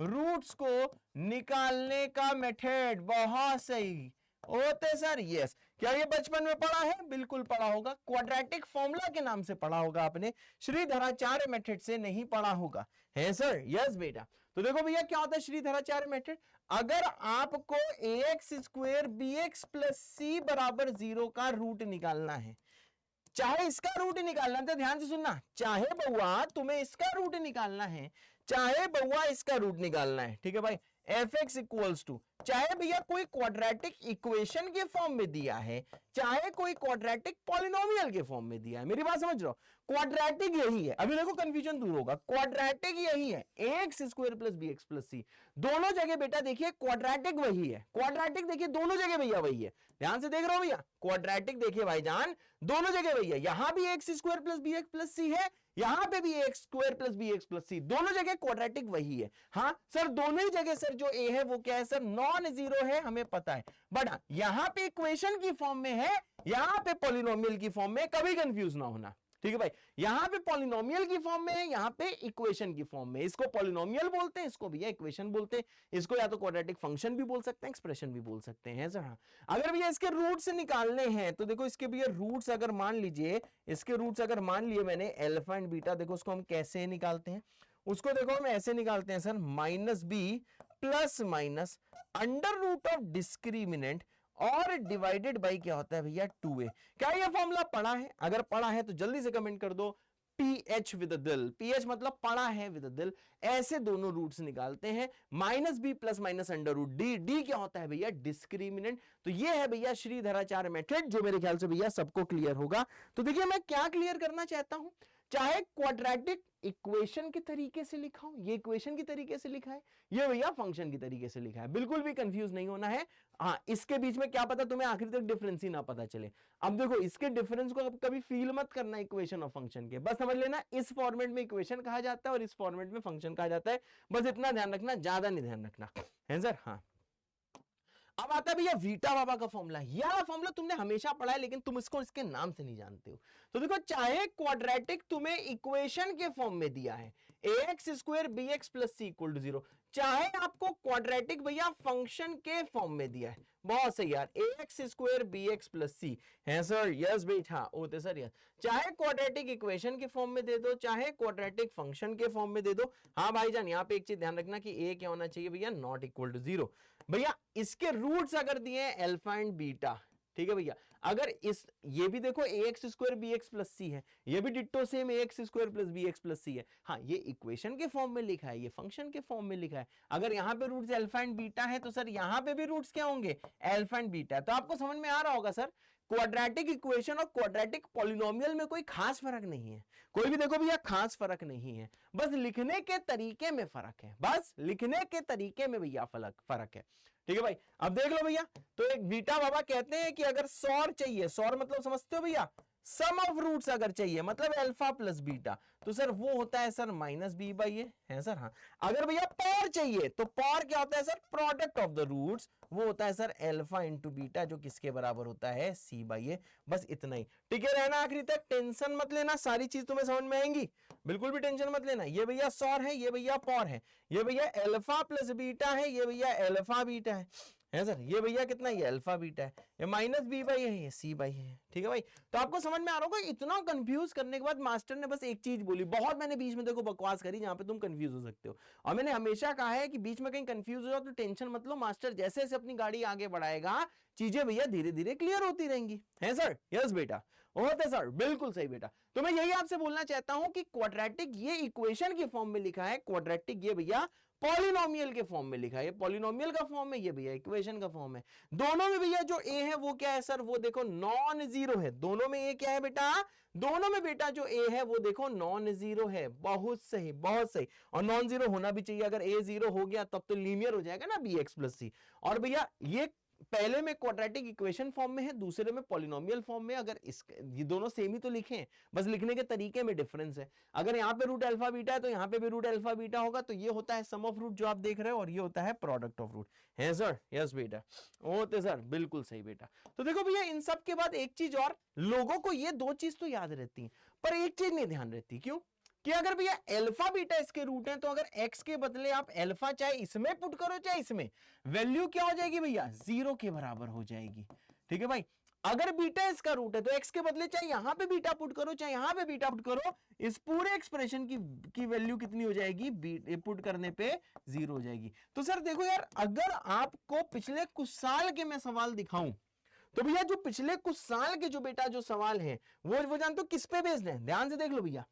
रूट्स को निकालने का मेथड। बहुत सही होते सर। यस, क्या ये बचपन में पढ़ा है? बिल्कुल पढ़ा होगा, क्वाड्रेटिक फॉर्मूला के नाम से पढ़ा होगा आपने, श्रीधराचार्य मेथड से नहीं पढ़ा होगा, है सर। यस बेटा। तो देखो भैया क्या होता है श्रीधराचार्य मेथड, अगर आपको ax square bx plus c बराबर 0 का रूट निकालना है, चाहे इसका रूट निकालना है, तो ध्यान से सुनना, चाहे बउआ तुम्हें इसका रूट निकालना है, चाहे बउआ इसका रूट निकालना है। ठीक है भाई, fx इक्वल्स टू, चाहे भैया कोई क्वाड्रेटिक इक्वेशन के फॉर्म में दिया है, चाहे कोई क्वाड्रेटिक पॉलिनोमियल के फॉर्म में दिया है। मेरी बात समझ रहे हो? क्वाड्रेटिक यही है, अभी देखो कंफ्यूजन दूर होगा, क्वाड्रेटिक यही है, ax square plus bx plus c। दोनों जगह बेटा देखिए क्वाड्रेटिक वही है, क्वाड्रेटिक देखिए दोनों जगह भैया वही है। ध्यान से देख रहे हो भैया, क्वाड्रेटिक देखिए भाईजान दोनों जगह भैया, यहां भी x square plus bx plus c है, यहां पे भी x square plus bx plus c, दोनों जगह क्वाड्रेटिक वही है। हाँ सर, दोनों ही जगह सर जो a है वो क्या है सर? नॉन जीरो है, हमें पता है। बट यहां पे इक्वेशन की फॉर्म में है, यहां पे पॉलिनोमियल की फॉर्म में, कभी कंफ्यूज ना होना। ठीक है भाई, यहां पे पॉलिनोमियल की फॉर्म में है, यहां पे इक्वेशन की फॉर्म में। इसको पॉलिनोमियल बोलते हैं, इसको भैया इक्वेशन बोलते हैं, इसको या तो क्वाड्रेटिक फंक्शन भी बोल सकते हैं, एक्सप्रेशन भी बोल सकते हैं सर। हाँ, अगर भैया इसके रूट्स निकालने हैं तो देखो इसके भैया रूट्स अगर मान लीजिए, इसके रूट्स अगर मान लिए मैंने अल्फा एंड बीटा, देखो उसको हम कैसे निकालते हैं? उसको देखो हम ऐसे निकालते हैं sir, minus B plus minus under root of discriminant और डिवाइडेड बाई क्या होता है भैया? 2a। क्या ये फॉर्मूला पढ़ा है? अगर पढ़ा है तो जल्दी से कमेंट कर दो पीएच विद दिल, पीएच मतलब पढ़ा है विद दिल। ऐसे दोनों रूट्स निकालते हैं, minus B plus minus under root D. D क्या होता है भैया? डिस्क्रिमिनेंट। तो ये है भैया श्रीधराचार्य मेथड, जो मेरे ख्याल से भैया सबको क्लियर होगा। तो देखिए मैं क्या क्लियर करना चाहता हूं, चाहे क्वाड्रेटिक इक्वेशन के तरीके से लिखा हो, ये इक्वेशन की तरीके से लिखा है, ये भैया फंक्शन की तरीके से लिखा है, बिल्कुल भी कंफ्यूज नहीं होना है। हाँ, इसके बीच में क्या पता तुम्हें आखिर तक डिफरेंस ही ना पता चले। अब देखो इसके डिफरेंस को कभी फील मत करना इक्वेशन और फंक्शन के, बस समझ लेना इस फॉर्मेट में इक्वेशन कहा जाता है और इस फॉर्मेट में फंक्शन कहा जाता है, बस इतना ध्यान रखना, ज्यादा नहीं ध्यान रखना, है सर। हाँ, अब आता है भैया बीटा बाबा का फॉर्मूला। यह फॉर्मूला तुमने हमेशा पढ़ा है लेकिन तुम इसको इसके नाम से नहीं जानते हो। तो देखो, चाहे क्वाड्रेटिक तुम्हें इक्वेशन के फॉर्म में दिया है ax square bx plus C equal to 0, चाहे आपको क्वाड्रेटिक भैया फंक्शन के फॉर्म में दिया है, बहुत सही यार, ax square bx plus C है सर, यस बेटा, ओते सर यस, चाहे क्वाड्रेटिक इक्वेशन के फॉर्म में दे दो, चाहे क्वाड्रेटिक फंक्शन के फॉर्म में दे दो। हाँ भाईजान, यहाँ पे एक चीज ध्यान रखना कि a क्या होना चाहिए भैया, नॉट इक्वल टू 0। भैया इसके रूट्स अगर दिए अल्फा एंड बीटा, ठीक है भैया, अगर इस ये भी देखो ax square bx plus C है, ये भी ditto same ax square plus bx plus C है। हाँ, ये इक्वेशन के फॉर्म में लिखा है, ये फंक्शन के फॉर्म में लिखा है। अगर यहाँ पे रूट्स अल्फा एंड बीटा है तो सर यहाँ पे भी रूट्स क्या होंगे, अल्फा एंड बीटा। तो आपको समझ में आ रहा होगा सर, क्वाड्रेटिक इक्वेशन और क्वाड्रेटिक पॉलिनोमियल में कोई खास फर्क नहीं है, कोई भी देखो भैया खास फर्क नहीं है, बस लिखने के तरीके में फर्क है, बस लिखने के तरीके में भैया फर्क है। ठीक है भाई, अब देख लो भैया, तो एक बीटा बाबा कहते हैं कि अगर सॉर चाहिए, सॉर मतलब समझते हो भैया, सम ऑफ रूट्स अगर चाहिए मतलब अल्फा प्लस बीटा, तो सर वो होता है सर माइनस बी बाई ए, है सर। हाँ, अगर भैया पावर चाहिए तो पावर क्या होता है sir, product of the roots, वो होता है सर अल्फा इंटू बीटा, जो किसके बराबर होता है, सी बाई ए। बस इतना ही, टिके रहना आखिरी तक, टेंशन मत लेना, सारी चीज तुम्हें समझ में आएंगी, बिल्कुल भी टेंशन मत लेना। ये भैया सॉर है, ये भैया पावर है, ये भैया अल्फा प्लस बीटा है, ये भैया अल्फा बीटा है सर, ये भैया कितना, ये अल्फा बीटा है, ये माइनस बी बाई है, ये सी बाई है। ठीक है भाई, तो आपको समझ में आ रहा होगा। इतना कंफ्यूज करने के बाद मास्टर ने बस एक चीज बोली, बहुत मैंने बीच में देखो बकवास करी जहां पे तुम कंफ्यूज हो सकते हो, और मैंने हमेशा कहा है कि बीच में कहीं कंफ्यूज हो जाओ तो टेंशन मत लो, मास्टर जैसे जैसे अपनी गाड़ी आगे बढ़ाएगा चीजें भैया धीरे धीरे क्लियर होती रहेंगी, है सर, यस बेटा, होते सर, बिल्कुल सही बेटा। तो मैं यही आपसे बोलना चाहता हूं कि क्वाड्रेटिक ये इक्वेशन के फॉर्म में लिखा है, क्वाड्रेटिक ये भैया पॉलिनोमियल के फॉर्म में लिखा है, पॉलिनोमियल का फॉर्म है, ये भैया इक्वेशन का फॉर्म है। दोनों में भैया जो ए है वो क्या है सर, वो देखो नॉन जीरो है, दोनों में ए क्या है बेटा, दोनों में बेटा जो ए है वो देखो नॉन जीरो है, बहुत सही बहुत सही, और नॉन जीरो होना भी चाहिए, अगर ए जीरो हो गया तब तो लीनियर हो जाएगा ना बी एक्स प्लस सी। और भैया ये पहले में क्वाड्रेटिक इक्वेशन फॉर्म में है, दूसरे में पॉलिनोमियल फॉर्म में, अगर इस ये दोनों सेम ही तो लिखे हैं, बस लिखने के तरीके में डिफरेंस है। अगर यहाँ पे रूट अल्फा बीटा है तो यहाँ पे भी रूट अल्फा बीटा होगा, तो ये होता है सम ऑफ रूट जो आप देख रहे हो, और ये होता है प्रोडक्ट ऑफ रूट, है सर, यस बेटा, ओके सर, बिल्कुल सही बेटा। तो देखो भैया इन सब के बाद एक चीज और, लोगों को ये दो चीज तो याद रहती है पर एक चीज नहीं ध्यान रहती, क्यों कि अगर भैया अल्फा बीटा इसके रूट है तो अगर x के बदले आप अल्फा चाहे इसमें पुट करो चाहे इसमें, वैल्यू क्या हो जाएगी भैया, 0 के बराबर हो जाएगी। ठीक है भाई, अगर बीटा इसका रूट है तो x के बदले चाहे यहां पे बीटा पुट करो चाहे यहां पे बीटा पुट करो, इस पूरे एक्सप्रेशन की वैल्यू कितनी हो जाएगी, पुट करने पे 0 हो जाएगी। तो सर देखो यार, अगर आपको पिछले कुछ साल के मैं सवाल दिखाऊं तो भैया जो पिछले कुछ साल के जो बेटा जो सवाल है वो जानते हो किस पे बेस्ड है, ध्यान से देख लो भैया,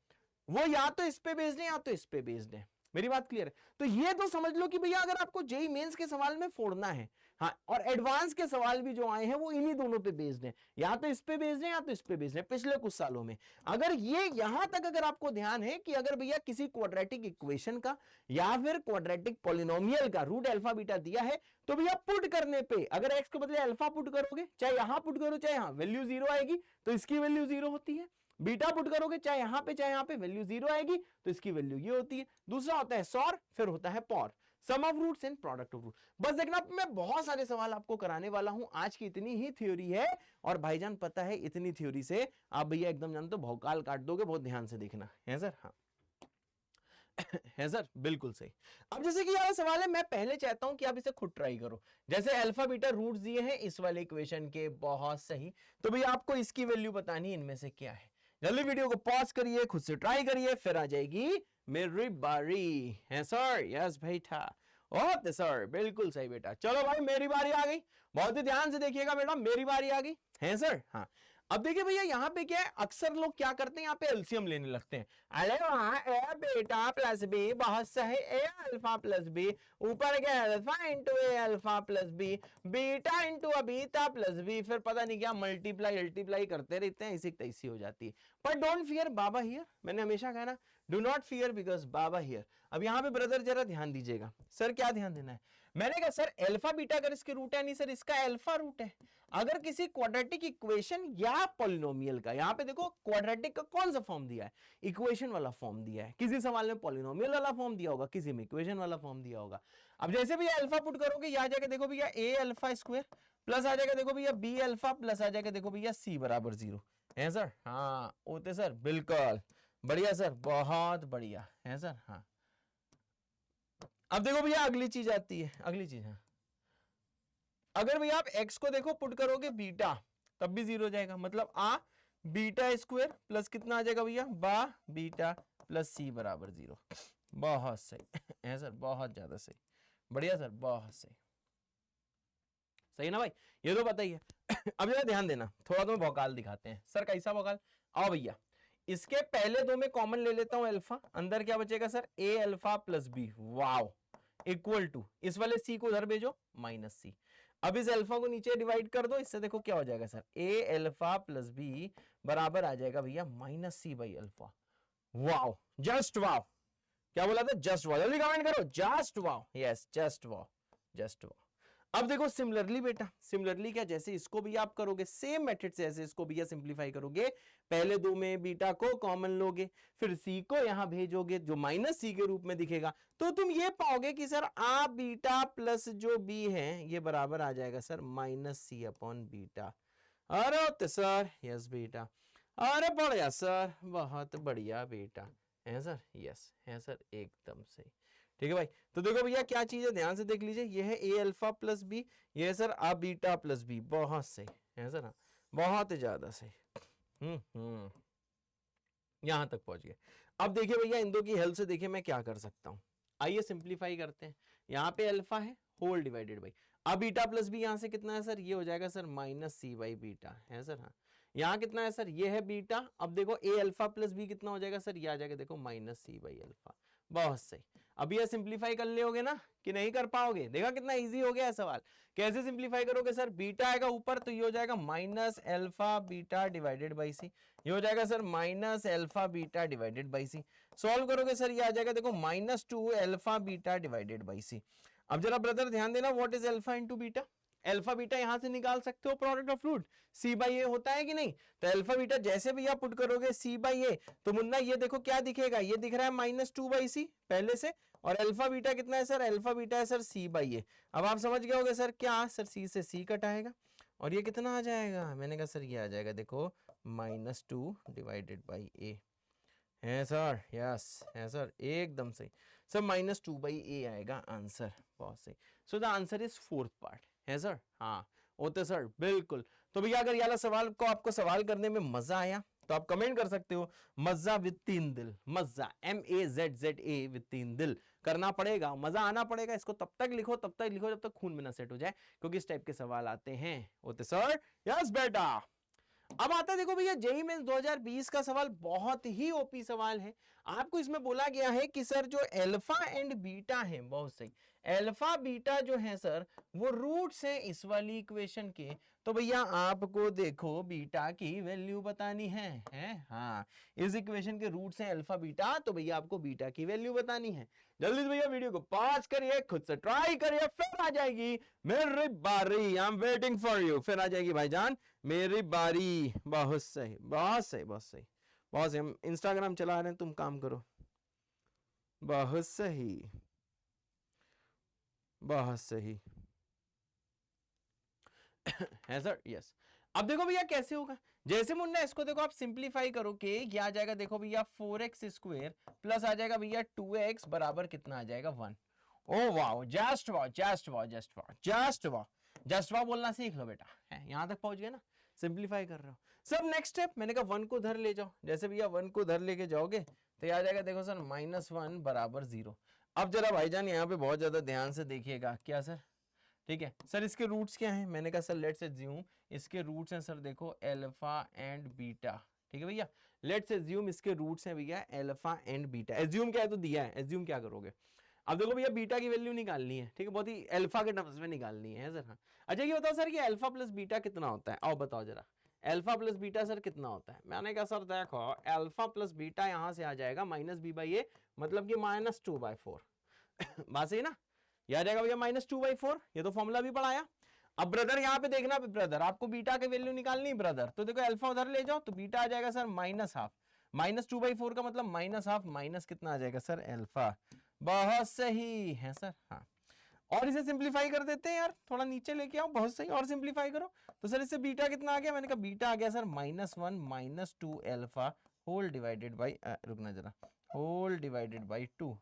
वो या तो इस पे बेस्ड है या तो इस पे बेस्ड है, मेरी बात क्लियर है। तो ये तो समझ लो कि भैया अगर आपको जेई मेंस के सवाल में फोड़ना है, हाँ, और एडवांस के सवाल भी जो आए हैं वो इन्हीं दोनों पे बेस्ड है, या तो इस पे बेस्ड है या तो इस पे बेस्ड है पिछले कुछ सालों में। अगर ये यहां तक अगर आपको ध्यान है कि अगर भैया किसी क्वाड्रेटिक इक्वेशन का या फिर क्वाड्रेटिक पॉलिनोमियल का रूट अल्फा बीटा दिया है, तो भैया पुट करने पे अगर एक्स के बदले अल्फा पुट करोगे, चाहे यहां पुट करो चाहे यहां, वैल्यू 0 आएगी तो इसकी वैल्यू 0 होती है। बीटा पुट करोगे चाहे यहां पे चाहे यहां पे, वैल्यू 0 आएगी तो इसकी वैल्यू ये होती है। दूसरा होता है सॉर, फिर होता है पॉर, sum of roots and product of root. बस देखना, मैं बहुत सारे सवाल आपको कराने वाला हूं, आज की इतनी ही थ्योरी है, और भाईजान पता है इतनी थ्योरी से आप भैया एकदम जानते हो भौकाल काट दोगे, बहुत ध्यान से देखना है सर। हाँ है सर, बिल्कुल सही। अब जैसे कि यह सवाल है, मैं पहले चाहता हूं कि आप इसे खुद ट्राई करो, जैसे अल्फा बीटा रूट्स दिए हैं इस वाले इक्वेशन के, बहुत सही। तो भैया आपको इसकी वैल्यू बतानी है इनमें से क्या है, जल्दी वीडियो को पॉज करिए, खुद से ट्राई करिए, फिर आ जाएगी मेरी बारी, है सर, यस भाई था, ओके सर, बिल्कुल सही बेटा। चलो भाई मेरी बारी आ गई, बहुत ही ध्यान से देखिएगा बेटा, मेरी बारी आ गई, है सर। हाँ, अब देखिए भैया यहाँ पे क्या है, अक्सर लोग क्या करते हैं, यहाँ पे एलसीएम लेने लगते हैं। अरे वहां ए बीटा प्लस बी, बहुत सही, ए अल्फा प्लस बी, ऊपर क्या alpha into A alpha plus B, beta into beta plus B, फिर पता नहीं क्या मल्टीप्लाई अल्टीप्लाई करते रहते हैं, इसी तैसी हो जाती है। पर डोंट फियर बाबा हियर, मैंने हमेशा कहा ना, do not fear because Baba here. अब यहाँ पे ब्रदर जरा ध्यान दीजिएगा, सर क्या ध्यान देना है, मैंने कहा सर अल्फा बीटा अगर इसके रूट है, नहीं सर इसका अल्फा रूट है, अगर किसी क्वाड्रेटिक इक्वेशन या पॉलिनोमियल का, यहां पे देखो क्वाड्रेटिक का कौन सा फॉर्म दिया है, इक्वेशन वाला फॉर्म दिया है, किसी सवाल में पॉलिनोमियल वाला फॉर्म दिया होगा, किसी में इक्वेशन वाला फॉर्म दिया होगा। अब जैसे भी अल्फा पुट करोगे, ये आ जाएगा देखो भैया ए अल्फा स्क्वायर प्लस आ जाएगा देखो भैया बी अल्फा प्लस आ जाएगा देखो भैया सी बराबर 0 है सर। हाँ होते सर, बिल्कुल बढ़िया सर, बहुत बढ़िया है सर। हाँ अब देखो भैया अगली चीज आती है, अगली चीज है, अगर भैया आप x को देखो पुट करोगे बीटा तब भी 0 हो जाएगा, मतलब आ बीटा स्क्वायर प्लस कितना आ जाएगा भैया बा बीटा प्लस सी बराबर 0। बहुत सही है सर, बहुत ज्यादा सही, बढ़िया सर, बहुत सही, सही ना भाई, ये तो पता ही है। अब जरा ध्यान देना, थोड़ा तो भौकाल दिखाते हैं। सर कैसा भौकाल? आओ भैया, इसके पहले दो में कॉमन ले लेता हूं अल्फा, अंदर क्या बचेगा sir A alpha plus B, wow equal to इस वाले सी को उधर भेजो माइनस सी। अब इस अल्फा को नीचे डिवाइड कर दो, इससे देखो क्या हो जाएगा sir A alpha plus B बराबर आ जाएगा भैया minus C by alpha. Wow just wow, क्या बोला था? जस्ट वाओ, जल्दी कमेंट करो just wow, yes just wow, just wow. अब देखो सिमिलरली बेटा, सिमिलरली क्या, जैसे इसको भी आप करोगे सेम मेथड से, ऐसे इसको भी सिंप्लीफाई करोगे, पहले दो में बीटा को कॉमन लोगे, फिर सी को यहां भेजोगे जो माइनस सी के रूप में दिखेगा, तो तुम ये पाओगे कि सर आ बीटा प्लस जो बी है ये बराबर आ जाएगा सर माइनस सी अपॉन बीटा। अरे तो सर यस बेटा, अरे बढ़िया सर, बहुत बढ़िया बेटा है सर, यस है सर, एकदम सही। ठीक है भाई, तो देखो भैया क्या चीज है, ध्यान से देख लीजिए, ये है ए अल्फा प्लस बी, ये है सर आ बीटा प्लस बी, बहुत सही है सर, बहुत ज्यादा सही। यहां तक पहुंच गए। अब देखिए भैया इन दो की हेल्प से देखिए मैं क्या कर सकता हूं, आइए सिंप्लीफाई करते हैं। यहाँ पे अल्फा है होल डिवाइडेड बाई अब बीटा प्लस बी, यहाँ से कितना है सर, ये हो जाएगा sir minus C by beta है सर। हाँ यहाँ कितना है सर, ये है बीटा, अब देखो ए अल्फा प्लस बी कितना हो जाएगा सर, ये आ जाएगा देखो माइनस सी बाई अल्फा, बहुत सही। अब ये सिंप्लीफाई कर लोगे ना कि नहीं कर पाओगे? देखा कितना इजी हो गया है सवाल। कैसे सिंप्लीफाई करोगे सर, बीटा आएगा ऊपर तो ये हो जाएगा minus alpha beta divided by c, ये हो जाएगा sir minus alpha beta divided by c. Solve करोगे सर ये आ जाएगा देखो minus 2 alpha beta divided by c. अब जरा ब्रदर ध्यान देना, what is alpha into beta, alpha beta यहां से निकाल सकते हो product of root, c by a होता है कि नहीं? तो अल्फा बीटा जैसे भी आप पुट करोगे सी बाई ए, तो मुन्ना ये देखो क्या दिखेगा, ये दिख रहा है माइनस 2 बाई सी पहले से, और अल्फा बीटा कितना है सर, अल्फा बीटा है सर सी बाई ए। अब आप समझ गए होगे सर क्या, सर सी से सी कट आएगा और ये कितना आ जाएगा, मैंने कहा सर ये आ जाएगा देखो माइनस 2 डिवाइडेड बाई ए है सर, यस है सर, एकदम सही सर, माइनस 2 बाई ए आएगा आंसर, बहुत सही। So the answer is fourth part है सर। हाँ होते सर, बिल्कुल। तो भैया अगर ये सवाल को आपको सवाल करने में मजा आया तो आप कमेंट कर सकते हो मजा विद 3 दिल, मजा MAZZA विद 3 दिल करना पड़ेगा, मजा आना पड़ेगा। इसको तब तक लिखो जब तक खून में ना सेट हो जाए, क्योंकि इस टाइप के सवाल आते हैं। होते सर, यस बेटा। अब आता है देखो भैया जेईई मेंस 2020 का सवाल, बहुत ही ओपी सवाल है। आपको इसमें बोला गया है कि सर जो अल्फा एंड बीटा है, बहुत सही, अल्फा बीटा जो है सर वो रूट्स है इस वाली इक्वेशन के, तो भैया आपको देखो बीटा की वैल्यू बतानी है? हाँ इस इक्वेशन के रूट्स हैं अल्फा बीटा, तो भैया आपको बीटा की वैल्यू बतानी है। जल्दी से भैया वीडियो को पॉज करिए, खुद से ट्राई करिए, फिर आ जाएगी मेरी बारी, I am waiting for you, फिर आ जाएगी भाईजान मेरी बारी। बहुत सही, बहुत सही, बहुत सही, बहुत सही। हम इंस्टाग्राम चला रहे हैं, तुम काम करो। बहुत सही, बहुत सही है सर, यस। अब देखो भैया कैसे होगा, जैसे मुन्ना इसको देखो आप सिंप्लीफाई करोगे, क्या आ जाएगा देखो भैया 4x स्क्वायर प्लस आ जाएगा भैया 2x बराबर कितना आ जाएगा 1। ओ wow, just wow, just wow, just wow, just wow, just wow बोलना सीख लो बेटा, है यहां तक पहुंच गए ना, सिंप्लीफाई कर रहे हो। सब नेक्स्ट स्टेप, मैंने कहा 1 को उधर ले जाओ, जैसे भैया 1 को उधर लेके जाओगे तो आ जाएगा देखो सर -1 बराबर 0। अब जरा भाईजान यहाँ पे बहुत ज्यादा ध्यान से देखिएगा, क्या सर, ठीक है सर इसके रूट्स क्या हैं, मैंने कहा सर लेट्स अज्यूम इसके रूट्स हैं सर देखो अल्फा एंड बीटा, ठीक है भैया, लेट्स अज्यूम इसके रूट्स हैं भैया अल्फा एंड बीटा। अज्यूम क्या है तो दिया है, अज्यूम क्या करोगे, अब देखो भैया बीटा की वैल्यू निकालनी है, ठीक है, बहुत ही अल्फा के टर्म्स में निकालनी है सर। हाँ अच्छा ये बताओ सर कि अल्फा प्लस बीटा कितना होता है, आओ बताओ जरा, अल्फा प्लस बीटा सर कितना होता है? मैंने कहा सर देखो अल्फा प्लस बीटा यहाँ से आ जाएगा -b/a, मतलब कि -2/4 बात सही ना, यह आ जाएगा भैया -2/4, ये तो फॉर्मूला भी पढ़ाया। अब ब्रदर यहाँ पे देखना ब्रदर, आपको बीटा के वैल्यू निकालनी है ब्रदर, तो देखो अल्फा उधर ले जाओ तो बीटा आ जाएगा सर -हाफ, -2/4 का मतलब -हाफ, माइनस कितना आ जाएगा सर अल्फा। बहुत सही है सर। हाँ, और इसे सिंप्लीफाई कर देते हैं यार, थोड़ा नीचे लेके आओ, बहुत सही, और सिंप्लीफाई करो तो सर इससे बीटा कितना आ गया, मैंने कहा बीटा आ गया sir -1 -2 alpha whole divided by, रुकना जरा, होल डिवाइडेड बाई 2।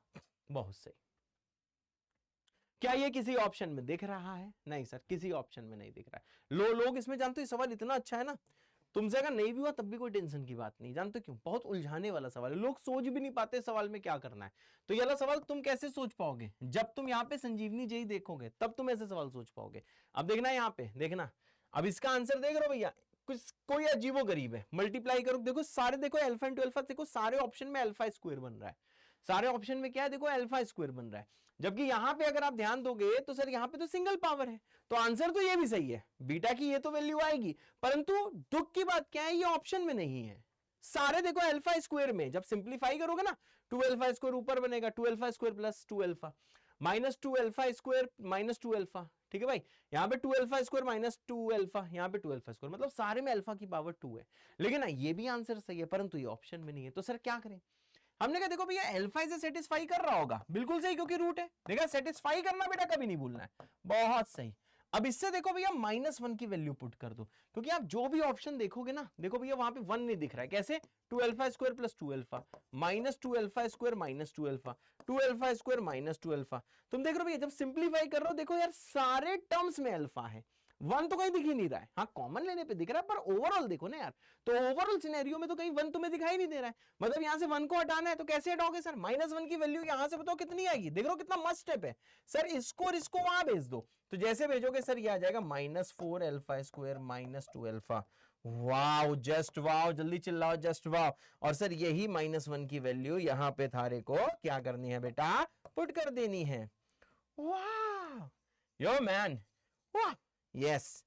बहुत सही। क्या ये किसी ऑप्शन में दिख रहा है? नहीं सर, किसी ऑप्शन में नहीं दिख रहा है। लोग इसमें जानते हो सवाल इतना अच्छा है ना, तुमसे अगर नहीं भी हुआ तब भी कोई टेंशन की बात नहीं, जानते क्यों? बहुत उलझाने वाला सवाल है, लोग सोच भी नहीं पाते सवाल में क्या करना है। तो ये वाला सवाल तुम कैसे सोच पाओगे? जब तुम यहाँ पे संजीवनी जेई देखोगे तब तुम ऐसे सवाल सोच पाओगे। अब देखना यहाँ पे, देखना अब इसका आंसर देख रहे हो भैया, कुछ कोई अजीबो गरीब है, मल्टीप्लाई करो, देखो सारे, देखो अल्फा इंटू अल्फा, देखो सारे ऑप्शन में अल्फा स्क्वायर बन रहा है, सारे ऑप्शन में क्या है, देखो अल्फा स्क्वायर बन रहा है। जबकि यहाँ पे अगर आप ध्यान दोगे तो सर यहाँ पे तो सिंगल पावर है, तो आंसर तो ये भी सही है, बीटा की ये तो वैल्यू आएगी, परंतु दुख की बात क्या है, ये ऑप्शन में नहीं है। सारे देखो अल्फा स्क्वायर में, जब सिंप्लीफाई करोगे ना 2 अल्फा स्क्वायर ऊपर बनेगा 2 alpha square plus 2 alpha -2 alpha square -2 alpha, ठीक है भाई, यहाँ पे 2 अल्फा स्क्वायर -2 अल्फा, यहाँ पे 2 अल्फा स्क्वायर, मतलब सारे में अल्फा की पावर 2 है। लेकिन ना ये भी आंसर सही है, परंतु ये ऑप्शन में नहीं है, तो सर क्या करें? हमने कहा देखो भैया अल्फा इसे सेटिस्फाई कर रहा होगा, बिल्कुल सही, क्योंकि रूट है, देखा सेटिस्फाई करना बेटा कभी नहीं भूलना है, बहुत सही। अब इससे देखो भैया -1 की वैल्यू पुट कर दो, क्योंकि आप जो भी ऑप्शन देखोगे ना, देखो भैया वहां पे 1 नहीं दिख रहा है, कैसे? 2 alpha square plus 2 alpha -2 alpha square -2 alpha 2 alpha square -2 alpha, तुम देख रहे हो भैया जब सिंप्लीफाई कर रहे हो, देखो यार सारे टर्म्स में अल्फा है, 1 तो कहीं दिख ही नहीं रहा है, हाँ कॉमन लेने पे दिख रहा है, पर ओवरऑल देखो ना यार, तो ओवरऑल सिनेरियो में तो कहीं 1 तुम्हें दिखाई नहीं दे रहा है, मतलब यहां से 1 को हटाना है तो कैसे हटाओगे सर? -1 की वैल्यू यहां से बताओ कितनी आएगी, देख रहे हो कितना मस्त स्टेप है सर, इसको और इसको वहां भेज दो, तो जैसे भेजोगे सर ये आ जाएगा -4 alpha square -2 alpha. Wow, just wow, जल्दी चिल्लाओ, जस्ट वाओ। और सर यही -1 की वैल्यू यहाँ पे थारे को क्या करनी है बेटा? पुट कर देनी है। वाह यो मैन, वाह, यस,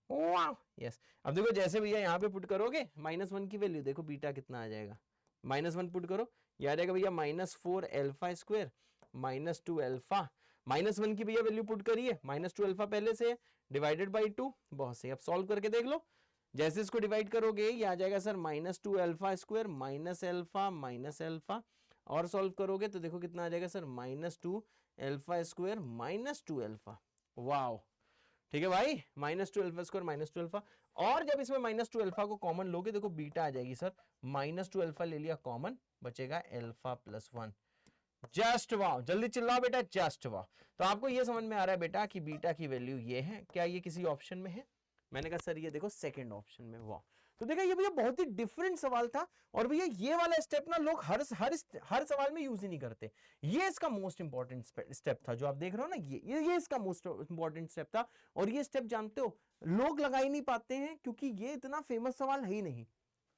वाह, यस। अब देखो जैसे भैया यहाँ पे पुट करोगे -1 की वैल्यू, देखो बीटा कितना आ जाएगा, -1 पुट करो, ये आ जाएगा भैया -4 अल्फा स्क्वायर -2 अल्फा, -1 की भैया वैल्यू पुट करिए, -2 अल्फा पहले से डिवाइडेड बाई 2, बहुत सही। अब सॉल्व करके देख लो, जैसे इसको डिवाइड करोगे ये आ जाएगा सर -2 अल्फा स्क्वायर -अल्फा, और सॉल्व करोगे तो देखो कितना आ जाएगा sir -2 alpha square -2 alpha. Wow, ठीक है भाई, -2 अल्फा स्क्वायर -2 अल्फा, और जब इसमें -2 अल्फा को कॉमन लोगे देखो बीटा आ जाएगी सर, -2 अल्फा ले लिया कॉमन, बचेगा अल्फा प्लस 1। जस्ट वाओ, जल्दी चिल्लाओ बेटा, जस्ट वाओ। तो आपको ये समझ में आ रहा है बेटा कि बीटा की वैल्यू ये है, क्या ये किसी ऑप्शन में है? मैंने कहा सर ये देखो सेकंड ऑप्शन में। वाह, तो देखा ये भैया बहुत ही डिफरेंट सवाल था, और भैया ये वाला स्टेप ना लोग हर सवाल में यूज ही नहीं करते, ये इसका मोस्ट इंपॉर्टेंट स्टेप था जो आप देख रहे हो ना, ये इसका मोस्ट इंपॉर्टेंट स्टेप था, और ये स्टेप जानते हो लोग लगा ही नहीं पाते हैं, क्योंकि ये इतना फेमस सवाल है ही नहीं,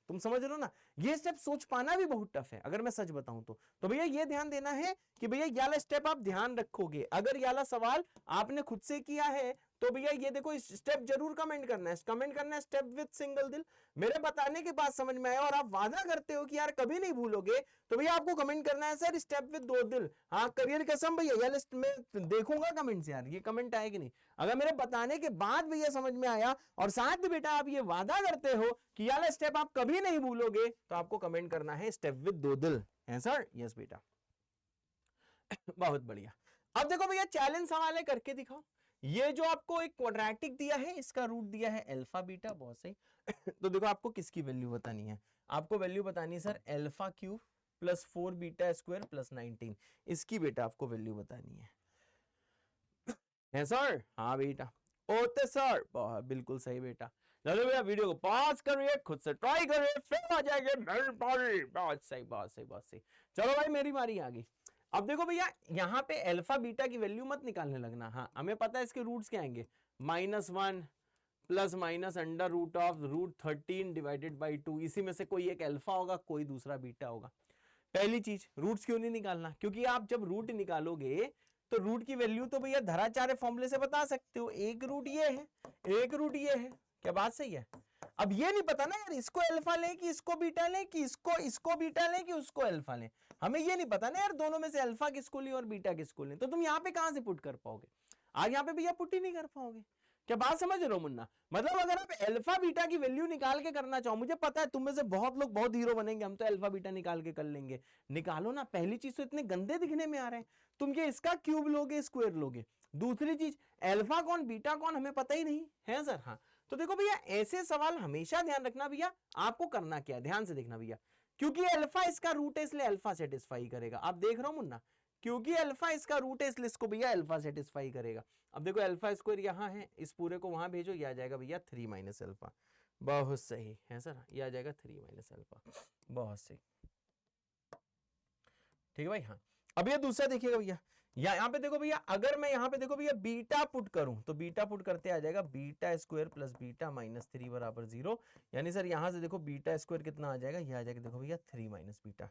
तुम समझ रहे हो ना, ये स्टेप सोच पाना भी बहुत टफ है अगर मैं सच बताऊं तो भैया ये ध्यान देना है कि भैया ये वाला स्टेप आप ध्यान रखोगे, अगर ये वाला सवाल आपने खुद से किया है तो भैया ये देखो इस स्टेप जरूर कमेंट करना है, स्टेप विद सिंगल दिल, मेरे बताने के बाद समझ में आया और आप वादा करते हो कि यार कभी नहीं भूलोगे, तो भैया आपको कमेंट करना है सर स्टेप विद 2 दिल। हाँ करियर कसम भैया, ये लिस्ट में देखूंगा कमेंट्स यार, ये कमेंट आए कि नहीं, अगर मेरे बताने के बाद भैया समझ में आया और साथ में बेटा आप ये वादा करते हो कि यार स्टेप आप कभी नहीं भूलोगे, तो आपको कमेंट करना है स्टेप विद 2 दिल, है सर? यस बेटा, बहुत बढ़िया। अब देखो भैया चैलेंज सवाल है, करके दिखाओ। ये जो आपको एक क्वाड्रेटिक दिया है, इसका रूट दिया है अल्फा बीटा, बहुत सही। तो देखो आपको किसकी वैल्यू बतानी है, आपको वैल्यू बतानी है sir alpha cube plus 4 beta square plus 19, इसकी बेटा आपको वैल्यू बतानी है सर? हाँ बेटा, ओते सर, बिल्कुल सही बेटा। चलो भैया वीडियो को पॉज करिए, खुद से ट्राई करिए, फिर आ जाएंगे मेरी बारी। बहुत सही, बहुत सही, बहुत सही। चलो भाई मेरी बारी आ गई। अब देखो भैया यहाँ पे अल्फा बीटा की वैल्यू मत निकालने लगना, हाँ हमें पता है इसके रूट्स क्या आएंगे, -1 plus minus under root of √13 divided by 2, इसी में से कोई एक अल्फा होगा, कोई दूसरा बीटा होगा। पहली चीज, रूट्स क्यों नहीं निकालना, क्योंकि आप जब रूट निकालोगे तो रूट की वैल्यू तो भैया धराचार्य फॉर्मूले से बता सकते हो, एक रूट ये है, एक रूट ये है, क्या बात सही है? अब ये नहीं पता ना यार इसको अल्फा ले कि इसको बीटा ले, कि इसको बीटा ले कि उसको अल्फा ले, हमें ये नहीं पता ना यार दोनों में से अल्फा किसको ले और बीटा किसको ले, तो तुम यहाँ पे कहां से पुट कर पाओगे? आज यहाँ पे भैया पुट ही नहीं कर पाओगे, क्या बात समझ रहे हो मुन्ना? मतलब अगर आप अल्फा बीटा की वैल्यू निकाल के करना चाहो, मुझे पता है तुम में से बहुत लोग बहुत हीरो बनेंगे, हम तो अल्फा बीटा निकाल के कर लेंगे। निकालो ना, पहली चीज तो इतने गंदे दिखने में आ रहे हैं, तुम ये इसका क्यूब लोगे स्क्वायर लोगे। दूसरी चीज अल्फा कौन बीटा कौन हमें पता ही नहीं है सर। हाँ तो देखो भैया ऐसे सवाल हमेशा ध्यान रखना भैया, आपको करना क्या है ध्यान से देखना भैया, क्योंकि अल्फा इसका रूट है इसलिए अल्फा सेटिस्फाई करेगा। आप देख रहे हो मुन्ना, क्योंकि अल्फा इसका रूट है इसलिए इसको भैया अल्फा सेटिस्फाई करेगा। अब देखो अल्फा स्क्वायर यहां है, इस पूरे को वहां भेजो, यह आ जाएगा भैया 3 माइनस अल्फा। बहुत सही है सर, यह आ जाएगा 3 माइनस अल्फा। बहुत सही, ठीक है भाई। हाँ अब ये दूसरा देखिएगा भैया, यहाँ पे देखो भैया, अगर मैं यहाँ पे देखो भैया बीटा पुट करूं तो बीटा पुट करते आ जाएगा beta square plus beta minus 3 बराबर 0। यानी सर यहाँ से देखो बीटा स्क्वायर कितना आ जाएगा, यह आ जाएगा देखो भैया 3 माइनस बीटा।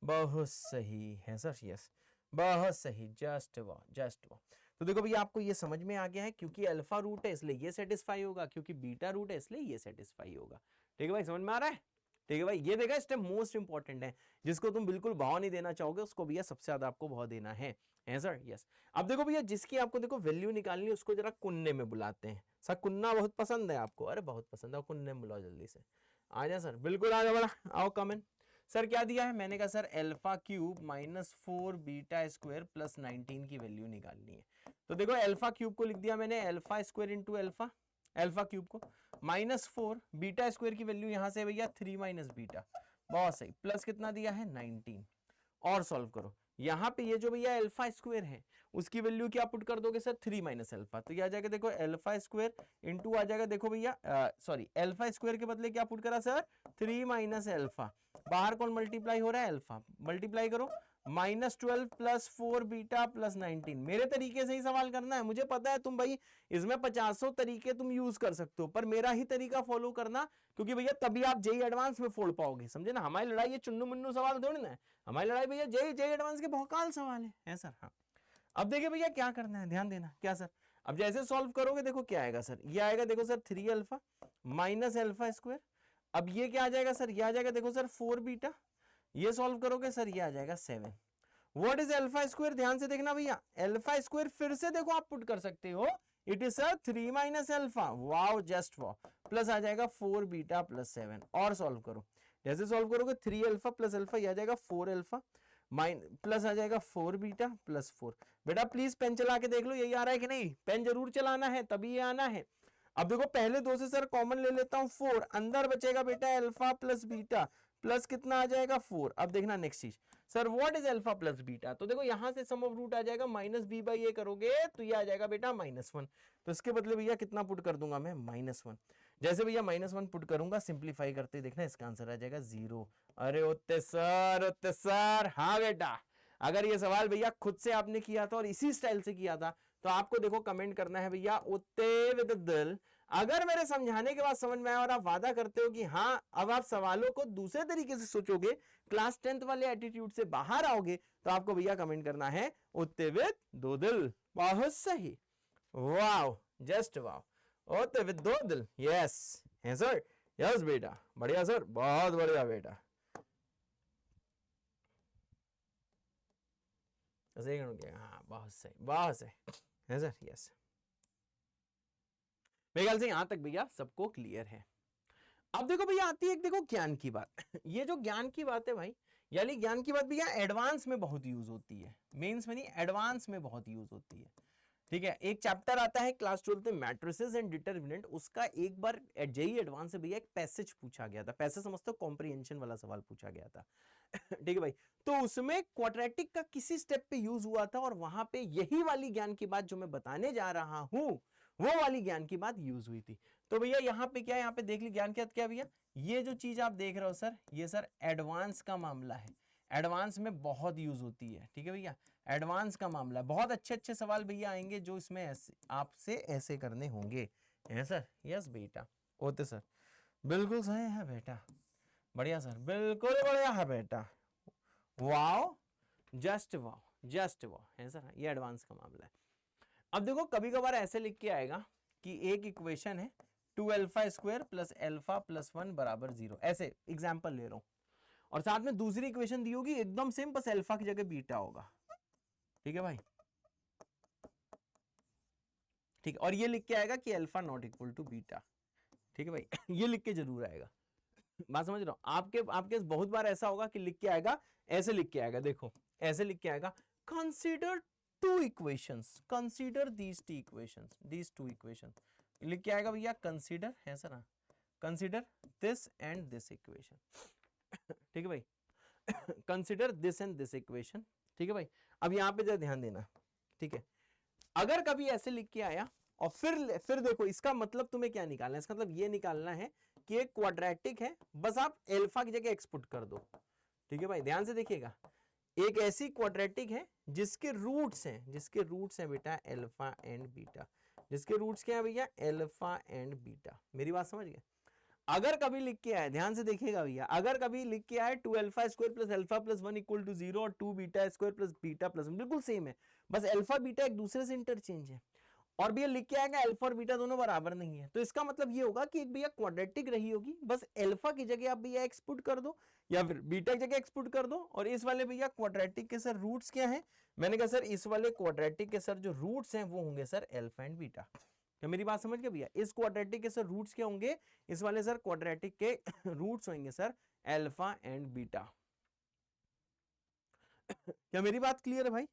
बहुत सही है सर, यस बहुत सही, जस्ट वो जस्ट वो। तो देखो भैया आपको ये समझ में आ गया है, क्योंकि अल्फा रूट है इसलिए ये सेटिस्फाई होगा, क्योंकि बीटा रूट है इसलिए ये सेटिस्फाई होगा। ठीक है भाई, समझ में आ रहा है? ठीक है भाई, ये देखा स्टेप मोस्ट इंपॉर्टेंट है, जिसको तुम बिल्कुल भाव नहीं देना चाहोगे उसको भैया सबसे ज्यादा आपको भाव देना है सर। यस अब देखो भैया, जिसकी आपको देखो वैल्यू निकालनी है उसको जरा कुन्ने में बुलाते हैं। सर कुन्ना बहुत पसंद है आपको? अरे बहुत पसंद है, कुन्ने में बुलाओ जल्दी से। आ जाए सर, बिल्कुल आ जाओ, बड़ा आओ कमेंट। सर क्या दिया है? मैंने कहा sir alpha cube minus 4 beta square plus 19 की वैल्यू निकालनी है। तो देखो अल्फा क्यूब को लिख दिया मैंने alpha square into alpha, alpha cube को माइनस 4 बीटा स्क्वायर की वैल्यू यहां से भैया 3 माइनस बीटा। बहुत सही, प्लस कितना दिया है 19। और सॉल्व करो, यहाँ पे ये जो भैया अल्फा स्क्वायर है उसकी वैल्यू क्या पुट कर दोगे सर 3 माइनस अल्फा, तो ये आ जाएगा देखो अल्फा स्क्वायर इंटू आ जाएगा देखो भैया सॉरी अल्फा स्क्वायर के बदले क्या पुट करा सर 3 माइनस अल्फा। बाहर कौन मल्टीप्लाई हो रहा है? अल्फा। मल्टीप्लाई करो, माइनस 12 प्लस 4 बीटा प्लस 19। मेरे तरीके से ही सवाल करना है, मुझे पता है तुम भाई इसमें 50 तरीके तुम यूज कर सकते हो, पर मेरा ही तरीका फॉलो करना, क्योंकि भैया तभी आप जेई एडवांस में फोड़ पाओगे, समझे ना? हमारी लड़ाई ये चुन्नू मुन्नू सवाल थोड़ी ना है, हमारी लड़ाई भैया जेई एडवांस के भौकाल सवाल है सर। हाँ अब देखिए भैया क्या करना है, ध्यान देना। क्या सर? अब जैसे सॉल्व करोगे देखो क्या आएगा सर, ये आएगा देखो sir 3 alpha minus alpha square. अब ये क्या आ जाएगा सर? ये आ जाएगा देखो सर 4 बीटा। ये सॉल्व करोगे सर ये आ जाएगा 7। What is alpha square? ध्यान से देखना भैया, अल्फा स्क्वायर फिर से देखो आप पुट कर सकते हो, it is sir 3 minus alpha. Wow just wow, plus आ जाएगा 4 बीटा प्लस 7। और सॉल्व करो, जैसे सॉल्व करोगे 3 अल्फा प्लस अल्फा ये आ जाएगा 4 अल्फा प्लस आ जाएगा 4 बीटा प्लस 4। बेटा प्लीज पेन चला के देख लो यही आ रहा है कि नहीं, पेन जरूर चलाना है तभी ये आना है। अब देखो पहले दो से सर कॉमन ले लेता हूं 4, अंदर बचेगा बेटा अल्फा प्लस बीटा प्लस कितना आ जाएगा 4। अब देखना नेक्स्ट चीज, sir what is alpha plus beta? तो देखो यहां से सम ऑफ रूट आ जाएगा माइनस बी बाई ए करोगे तो ये आ जाएगा बेटा -1। तो इसके बदले भैया कितना पुट कर दूंगा मैं? -1। जैसे भैया -1 पुट करूंगा सिंप्लीफाई करते देखना इसका आंसर आ जाएगा 0। अरे उत्ते सर हाँ बेटा, अगर ये सवाल भैया खुद से आपने किया था और इसी स्टाइल से किया था तो आपको देखो कमेंट करना है भैया उत्ते विद दिल। अगर मेरे समझाने के बाद समझ में आया और आप वादा करते हो कि हाँ अब आप सवालों को दूसरे तरीके से सोचोगे, क्लास 10th वाले एटीट्यूड से बाहर आओगे, तो आपको भैया कमेंट करना है उत्ते विद 2 दिल। बहुत सही, वाओ जस्ट वाओ, उत्ते विद 2 दिल। यस है सर, यस बेटा, बढ़िया सर, बहुत बढ़िया बेटा। हाँ बहुत सही, बहुत सही है सर, यस। मेरे ख्याल से यहां तक भैया सबको क्लियर है। अब देखो भैया आती है एक देखो ज्ञान की बात। ये जो ज्ञान की बात है भाई, यानी ज्ञान की बात भैया एडवांस में बहुत यूज होती है, मेंस में नहीं एडवांस में बहुत यूज होती है। ठीक है, एक चैप्टर आता है क्लास 12 में मैट्रिसेस एंड डिटरमिनेंट, उसका एक बार जेईई एडवांस से भैया एक पैसेज पूछा गया था, पैसेज समझते हो कॉम्प्रिहेंशन वाला सवाल पूछा गया था। ठीक है भाई, तो उसमें क्वाड्रेटिक का किसी स्टेप पे यूज हुआ था और वहां पे यही वाली ज्ञान की बात जो मैं बताने जा रहा हूं वो वाली ज्ञान की बात यूज हुई थी। तो भैया यहाँ पे क्या है, यहाँ पे देख ली ज्ञान क्या भैया, ये जो चीज आप देख रहे हो सर, ये सर एडवांस का मामला है, एडवांस में बहुत यूज होती है। ठीक है भैया, एडवांस का मामला है, बहुत अच्छे अच्छे सवाल भैया आएंगे जो इसमें ऐसे आपसे ऐसे करने होंगे, है सर? यस बेटा, होते सर, बिल्कुल सही है बेटा, बढ़िया सर, बिल्कुल बढ़िया है बेटा, wow just wow, just wow है सर, ये एडवांस का मामला है। अब देखो कभी कभार ऐसे लिख के आएगा कि एक इक्वेशन है 2 alpha square plus alpha plus 1 बराबर 0, ऐसे एग्जांपल ले रहा हूं, और साथ में दूसरी इक्वेशन दी होगी एकदम सेम, बस अल्फा की जगह बीटा होगा। ठीक है भाई, ठीक है, और ये लिख के आएगा कि alpha not equal to beta. ठीक है भाई ये लिख के जरूर आएगा, बात समझ रहा हूं। आपके बहुत बार ऐसा होगा कि लिख के आएगा, ऐसे लिख के आएगा, देखो ऐसे लिख के आएगा, consider two equations, consider these two equations, लिख के आएगा भैया कंसीडर है sir, consider this and this equation. ठीक है भाई consider this and this equation. ठीक है भाई, अब यहां पे जरा ध्यान देना। ठीक है, अगर कभी ऐसे लिख के आया और फिर देखो इसका मतलब तुम्हें क्या निकालना है, इसका मतलब ये निकालना है कि एक क्वाड्रेटिक है, बस आप अल्फा की जगह एक्स पुट कर दो। ठीक है भाई, ध्यान से देखिएगा, एक ऐसी क्वाड्रेटिक है जिसके रूट्स हैं बेटा अल्फा एंड बीटा, जिसके रूट्स क्या है भैया अल्फा एंड बीटा। मेरी बात समझ गए। अगर कभी लिख के आए, ध्यान से देखिएगा भैया, अगर कभी लिख के आए 2 alpha square plus alpha plus 1 equal to 0 और 2 beta square plus beta plus 1, बिल्कुल सेम है, बस अल्फा बीटा एक दूसरे से इंटरचेंज है, और भैया लिख के आएगा अल्फा और बीटा दोनों बराबर नहीं है, तो इसका मतलब ये होगा कि एक भैया क्वाड्रेटिक रही होगी, बस अल्फा की जगह आप भैया एक्स पुट कर दो या फिर बीटा की जगह एक्स पुट कर दो, और इस वाले भैया क्वाड्रेटिक के सर रूट्स क्या है, मैंने कहा सर इस वाले क्वाड्रेटिक के सर जो रूट्स हैं वो होंगे सर अल्फा एंड बीटा। क्या मेरी बात समझ गए भैया, इस क्वाड्रेटिक के सर रूट्स क्या होंगे, इस वाले सर क्वाड्रेटिक के रूट्स होंगे सर अल्फा एंड बीटा। क्या मेरी बात क्लियर है भाई,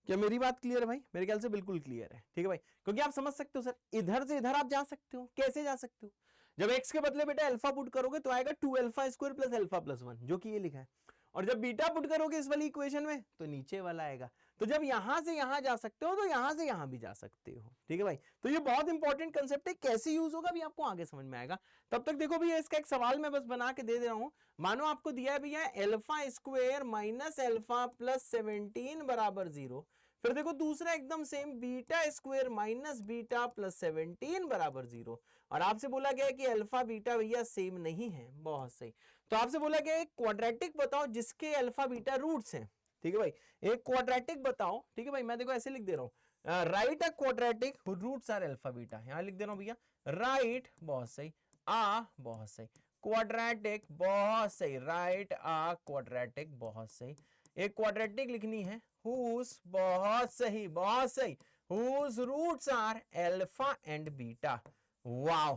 क्या मेरी बात क्लियर है भाई, मेरे ख्याल से बिल्कुल क्लियर है। ठीक है भाई, क्योंकि आप समझ सकते हो सर इधर से इधर आप जा सकते हो, कैसे जा सकते हो, जब x के बदले बेटा अल्फा पुट करोगे तो आएगा 2 alpha square plus alpha plus 1, जो कि ये लिखा है, और जब बीटा पुट करोगे इस वाली इक्वेशन में तो नीचे वाला आएगा, तो जब यहां से यहां जा सकते हो तो यहां से यहां भी जा सकते हो। ठीक है भाई, तो ये बहुत इंपॉर्टेंट कंसेप्ट है, कैसे यूज होगा भी आपको आगे समझ में आएगा। तब तक देखो भैया इसका एक सवाल मैं बस बना के दे रहा हूं, मानो आपको दिया है भैया alpha square minus alpha plus 17 बराबर 0, फिर देखो दूसरा एकदम same beta square minus beta plus 17 बराबर 0, और आपसे बोला गया है कि अल्फा बीटा भैया सेम नहीं है, बहुत सही, तो आपसे बोला गया एक क्वाड्रेटिक बताओ जिसके अल्फा बीटा रूट्स हैं। ठीक है भाई, एक क्वाड्रेटिक बताओ। ठीक है भाई, मैं देखो ऐसे लिख दे रहा हूं, right a quadratic roots are alpha beta, यहां लिख दे रहा हूं भैया राइट, बहुत सही, बहुत सही, क्वाड्रेटिक बहुत सही, राइट आ क्वाड्रेटिक बहुत सही, एक क्वाड्रेटिक लिखनी है whose, बहुत सही बहुत सही, whose roots are alpha and beta, wow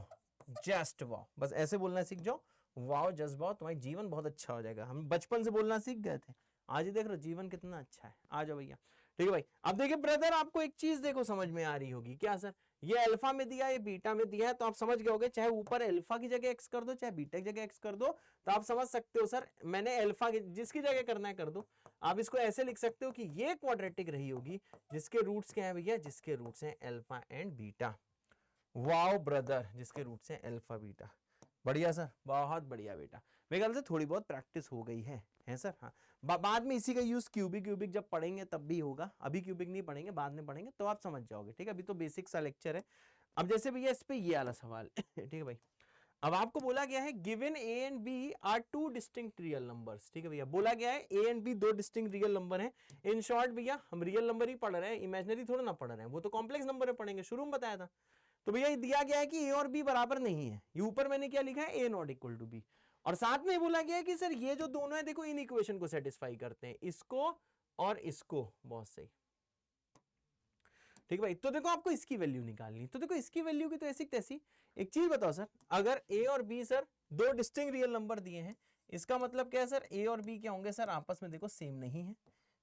just wow, बस ऐसे बोलना सीख जाओ, वाओ जस्ट वाओ, तुम्हारा जीवन बहुत अच्छा हो जाएगा। हम बचपन से बोलना सीख गए थे, आज ही देख रहे हो जीवन कितना अच्छा है। आ जाओ भैया। ठीक है भाई, अब देखिए ब्रदर आपको एक चीज देखो समझ में आ रही होगी, क्या सर ये अल्फा में दिया ये बीटा में दिया है, तो आप समझ गए होगे चाहे ऊपर अल्फा की जगह एक्स कर दो चाहे बीटा की जगह एक्स कर दो, तो आप समझ सकते हो सर मैंने अल्फा की जिसकी जगह करना है कर दो। आप इसको ऐसे लिख सकते हो कि ये क्वाड्रेटिक रही होगी जिसके रूट्स क्या है भैया, जिसके रूट्स हैं alpha and beta. Wow brother, जिसके रूट्स हैं अल्फा बीटा, बढ़िया सर बहुत बढ़िया बेटा, मेरे ख्याल से थोड़ी बहुत प्रैक्टिस हो गई है सर। हाँ बाद में इसी का यूज क्यूबिक जब पढ़ेंगे तब भी होगा, अभी क्यूबिक नहीं पढ़ेंगे, बाद में पढ़ेंगे तो आप समझ जाओगे। ठीक है, अभी तो बेसिक सा लेक्चर है। अब जैसे भैया इस पे ये वाला सवाल ठीक है भाई, अब आपको बोला गया है given A and B are two distinct real numbers. ठीक है भैया, बोला गया है ए एंड बी दो डिस्टिंक्ट रियल नंबर हैं। इन शॉर्ट भैया हम रियल नंबर ही पढ़ रहे हैं, इमेजिनरी थोड़ा ना पढ़ रहे हैं, वो तो कॉम्प्लेक्स नंबर है पढ़ेंगे, शुरू में बताया था। तो भैया ये दिया गया है कि ए और बी बराबर नहीं है, ये ऊपर मैंने क्या लिखा है ए नॉट इक्वल टू बी, और साथ में बोला गया है कि सर ये जो दोनों है देखो इन इक्वेशन को सेटिस्फाई करते हैं, इसको और इसको, बहुत सही। ठीक है भाई, तो देखो आपको इसकी वैल्यू निकालनी, तो देखो इसकी वैल्यू की तो ऐसी तैसी। एक चीज बताओ सर, अगर ए और बी सर दो डिस्टिंक्ट रियल नंबर दिए हैं, इसका मतलब क्या है सर ए और बी क्या होंगे सर आपस में देखो सेम नहीं है।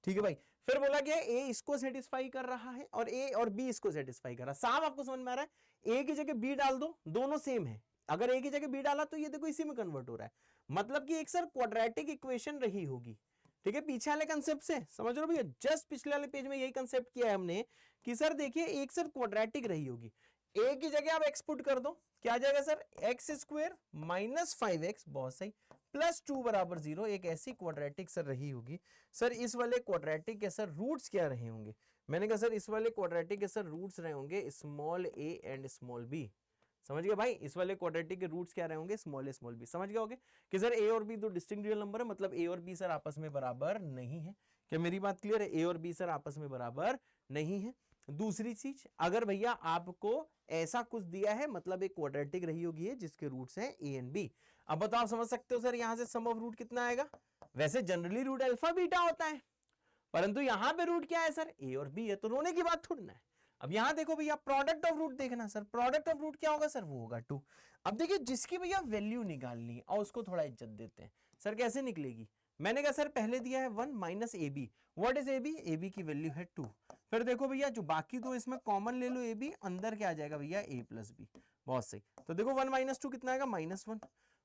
ठीक है भाई, फिर बोला गया ए इसको सेटिस्फाई कर रहा है और ए और बी इसको सेटिस्फाई कर रहा है, साफ आपको समझ में आ रहा है। ए की जगह बी डाल दो, दोनों सेम है, अगर ए की जगह बी डाला तो ये देखो इसी में कन्वर्ट हो रहा है, मतलब कि एक सर क्वाड्रेटिक इक्वेशन रही होगी। ठीक है, पीछे वाले कंसेप्ट से समझ रहे हो भैया, जस्ट पिछले वाले पेज में यही कंसेप्ट किया है हमने कि सर देखिए एक सर क्वाड्रेटिक रही होगी, ए की जगह आप एक्स पुट कर दो, क्या आ जाएगा sir X square minus 5x, बहुत सही, प्लस 2 बराबर 0, एक ऐसी क्वाड्रेटिक सर रही होगी। सर इस वाले क्वाड्रेटिक के सर रूट्स क्या रहे होंगे, मैंने कहा सर इस वाले क्वाड्रेटिक के सर रूट्स रहे होंगे small A and small B. समझ गए भाई, इस वाले क्वाड्रेटिक के रूट्स क्या रहे होंगे स्मॉल ए स्मॉल बी। समझ गए होगे कि सर ए और बी दो डिस्टिंक्ट रियल नंबर है, मतलब ए और बी सर आपस में बराबर नहीं है। क्या मेरी बात क्लियर है, ए और बी सर आपस में बराबर नहीं है। दूसरी चीज, अगर भैया आपको ऐसा कुछ दिया है मतलब एक क्वाड्रेटिक रही होगी है जिसके रूट्स हैं ए एंड बी। अब बताओ आप समझ सकते हो सर यहां से सम ऑफ रूट कितना आएगा, वैसे जनरली रूट अल्फा बीटा होता है, परंतु यहां पे रूट क्या है सर ए और बी है, तो रोने की बात थोड़ी ना है। अब यहां देखो भैया प्रोडक्ट ऑफ रूट देखना सर, प्रोडक्ट ऑफ रूट क्या होगा सर, वो होगा 2। अब देखिए जिसकी भैया वैल्यू निकालनी है और उसको थोड़ा इज्जत देते हैं। सर कैसे निकलेगी, मैंने कहा सर पहले दिया है 1 minus A B, what is A B, A B की वैल्यू है 2। फिर देखो भैया जो बाकी दो इसमें कॉमन ले लो, ए बी अंदर क्या आ जाएगा भैया ए प्लस बी, बहुत सही। तो देखो 1 माइनस 2 कितना आएगा, -1।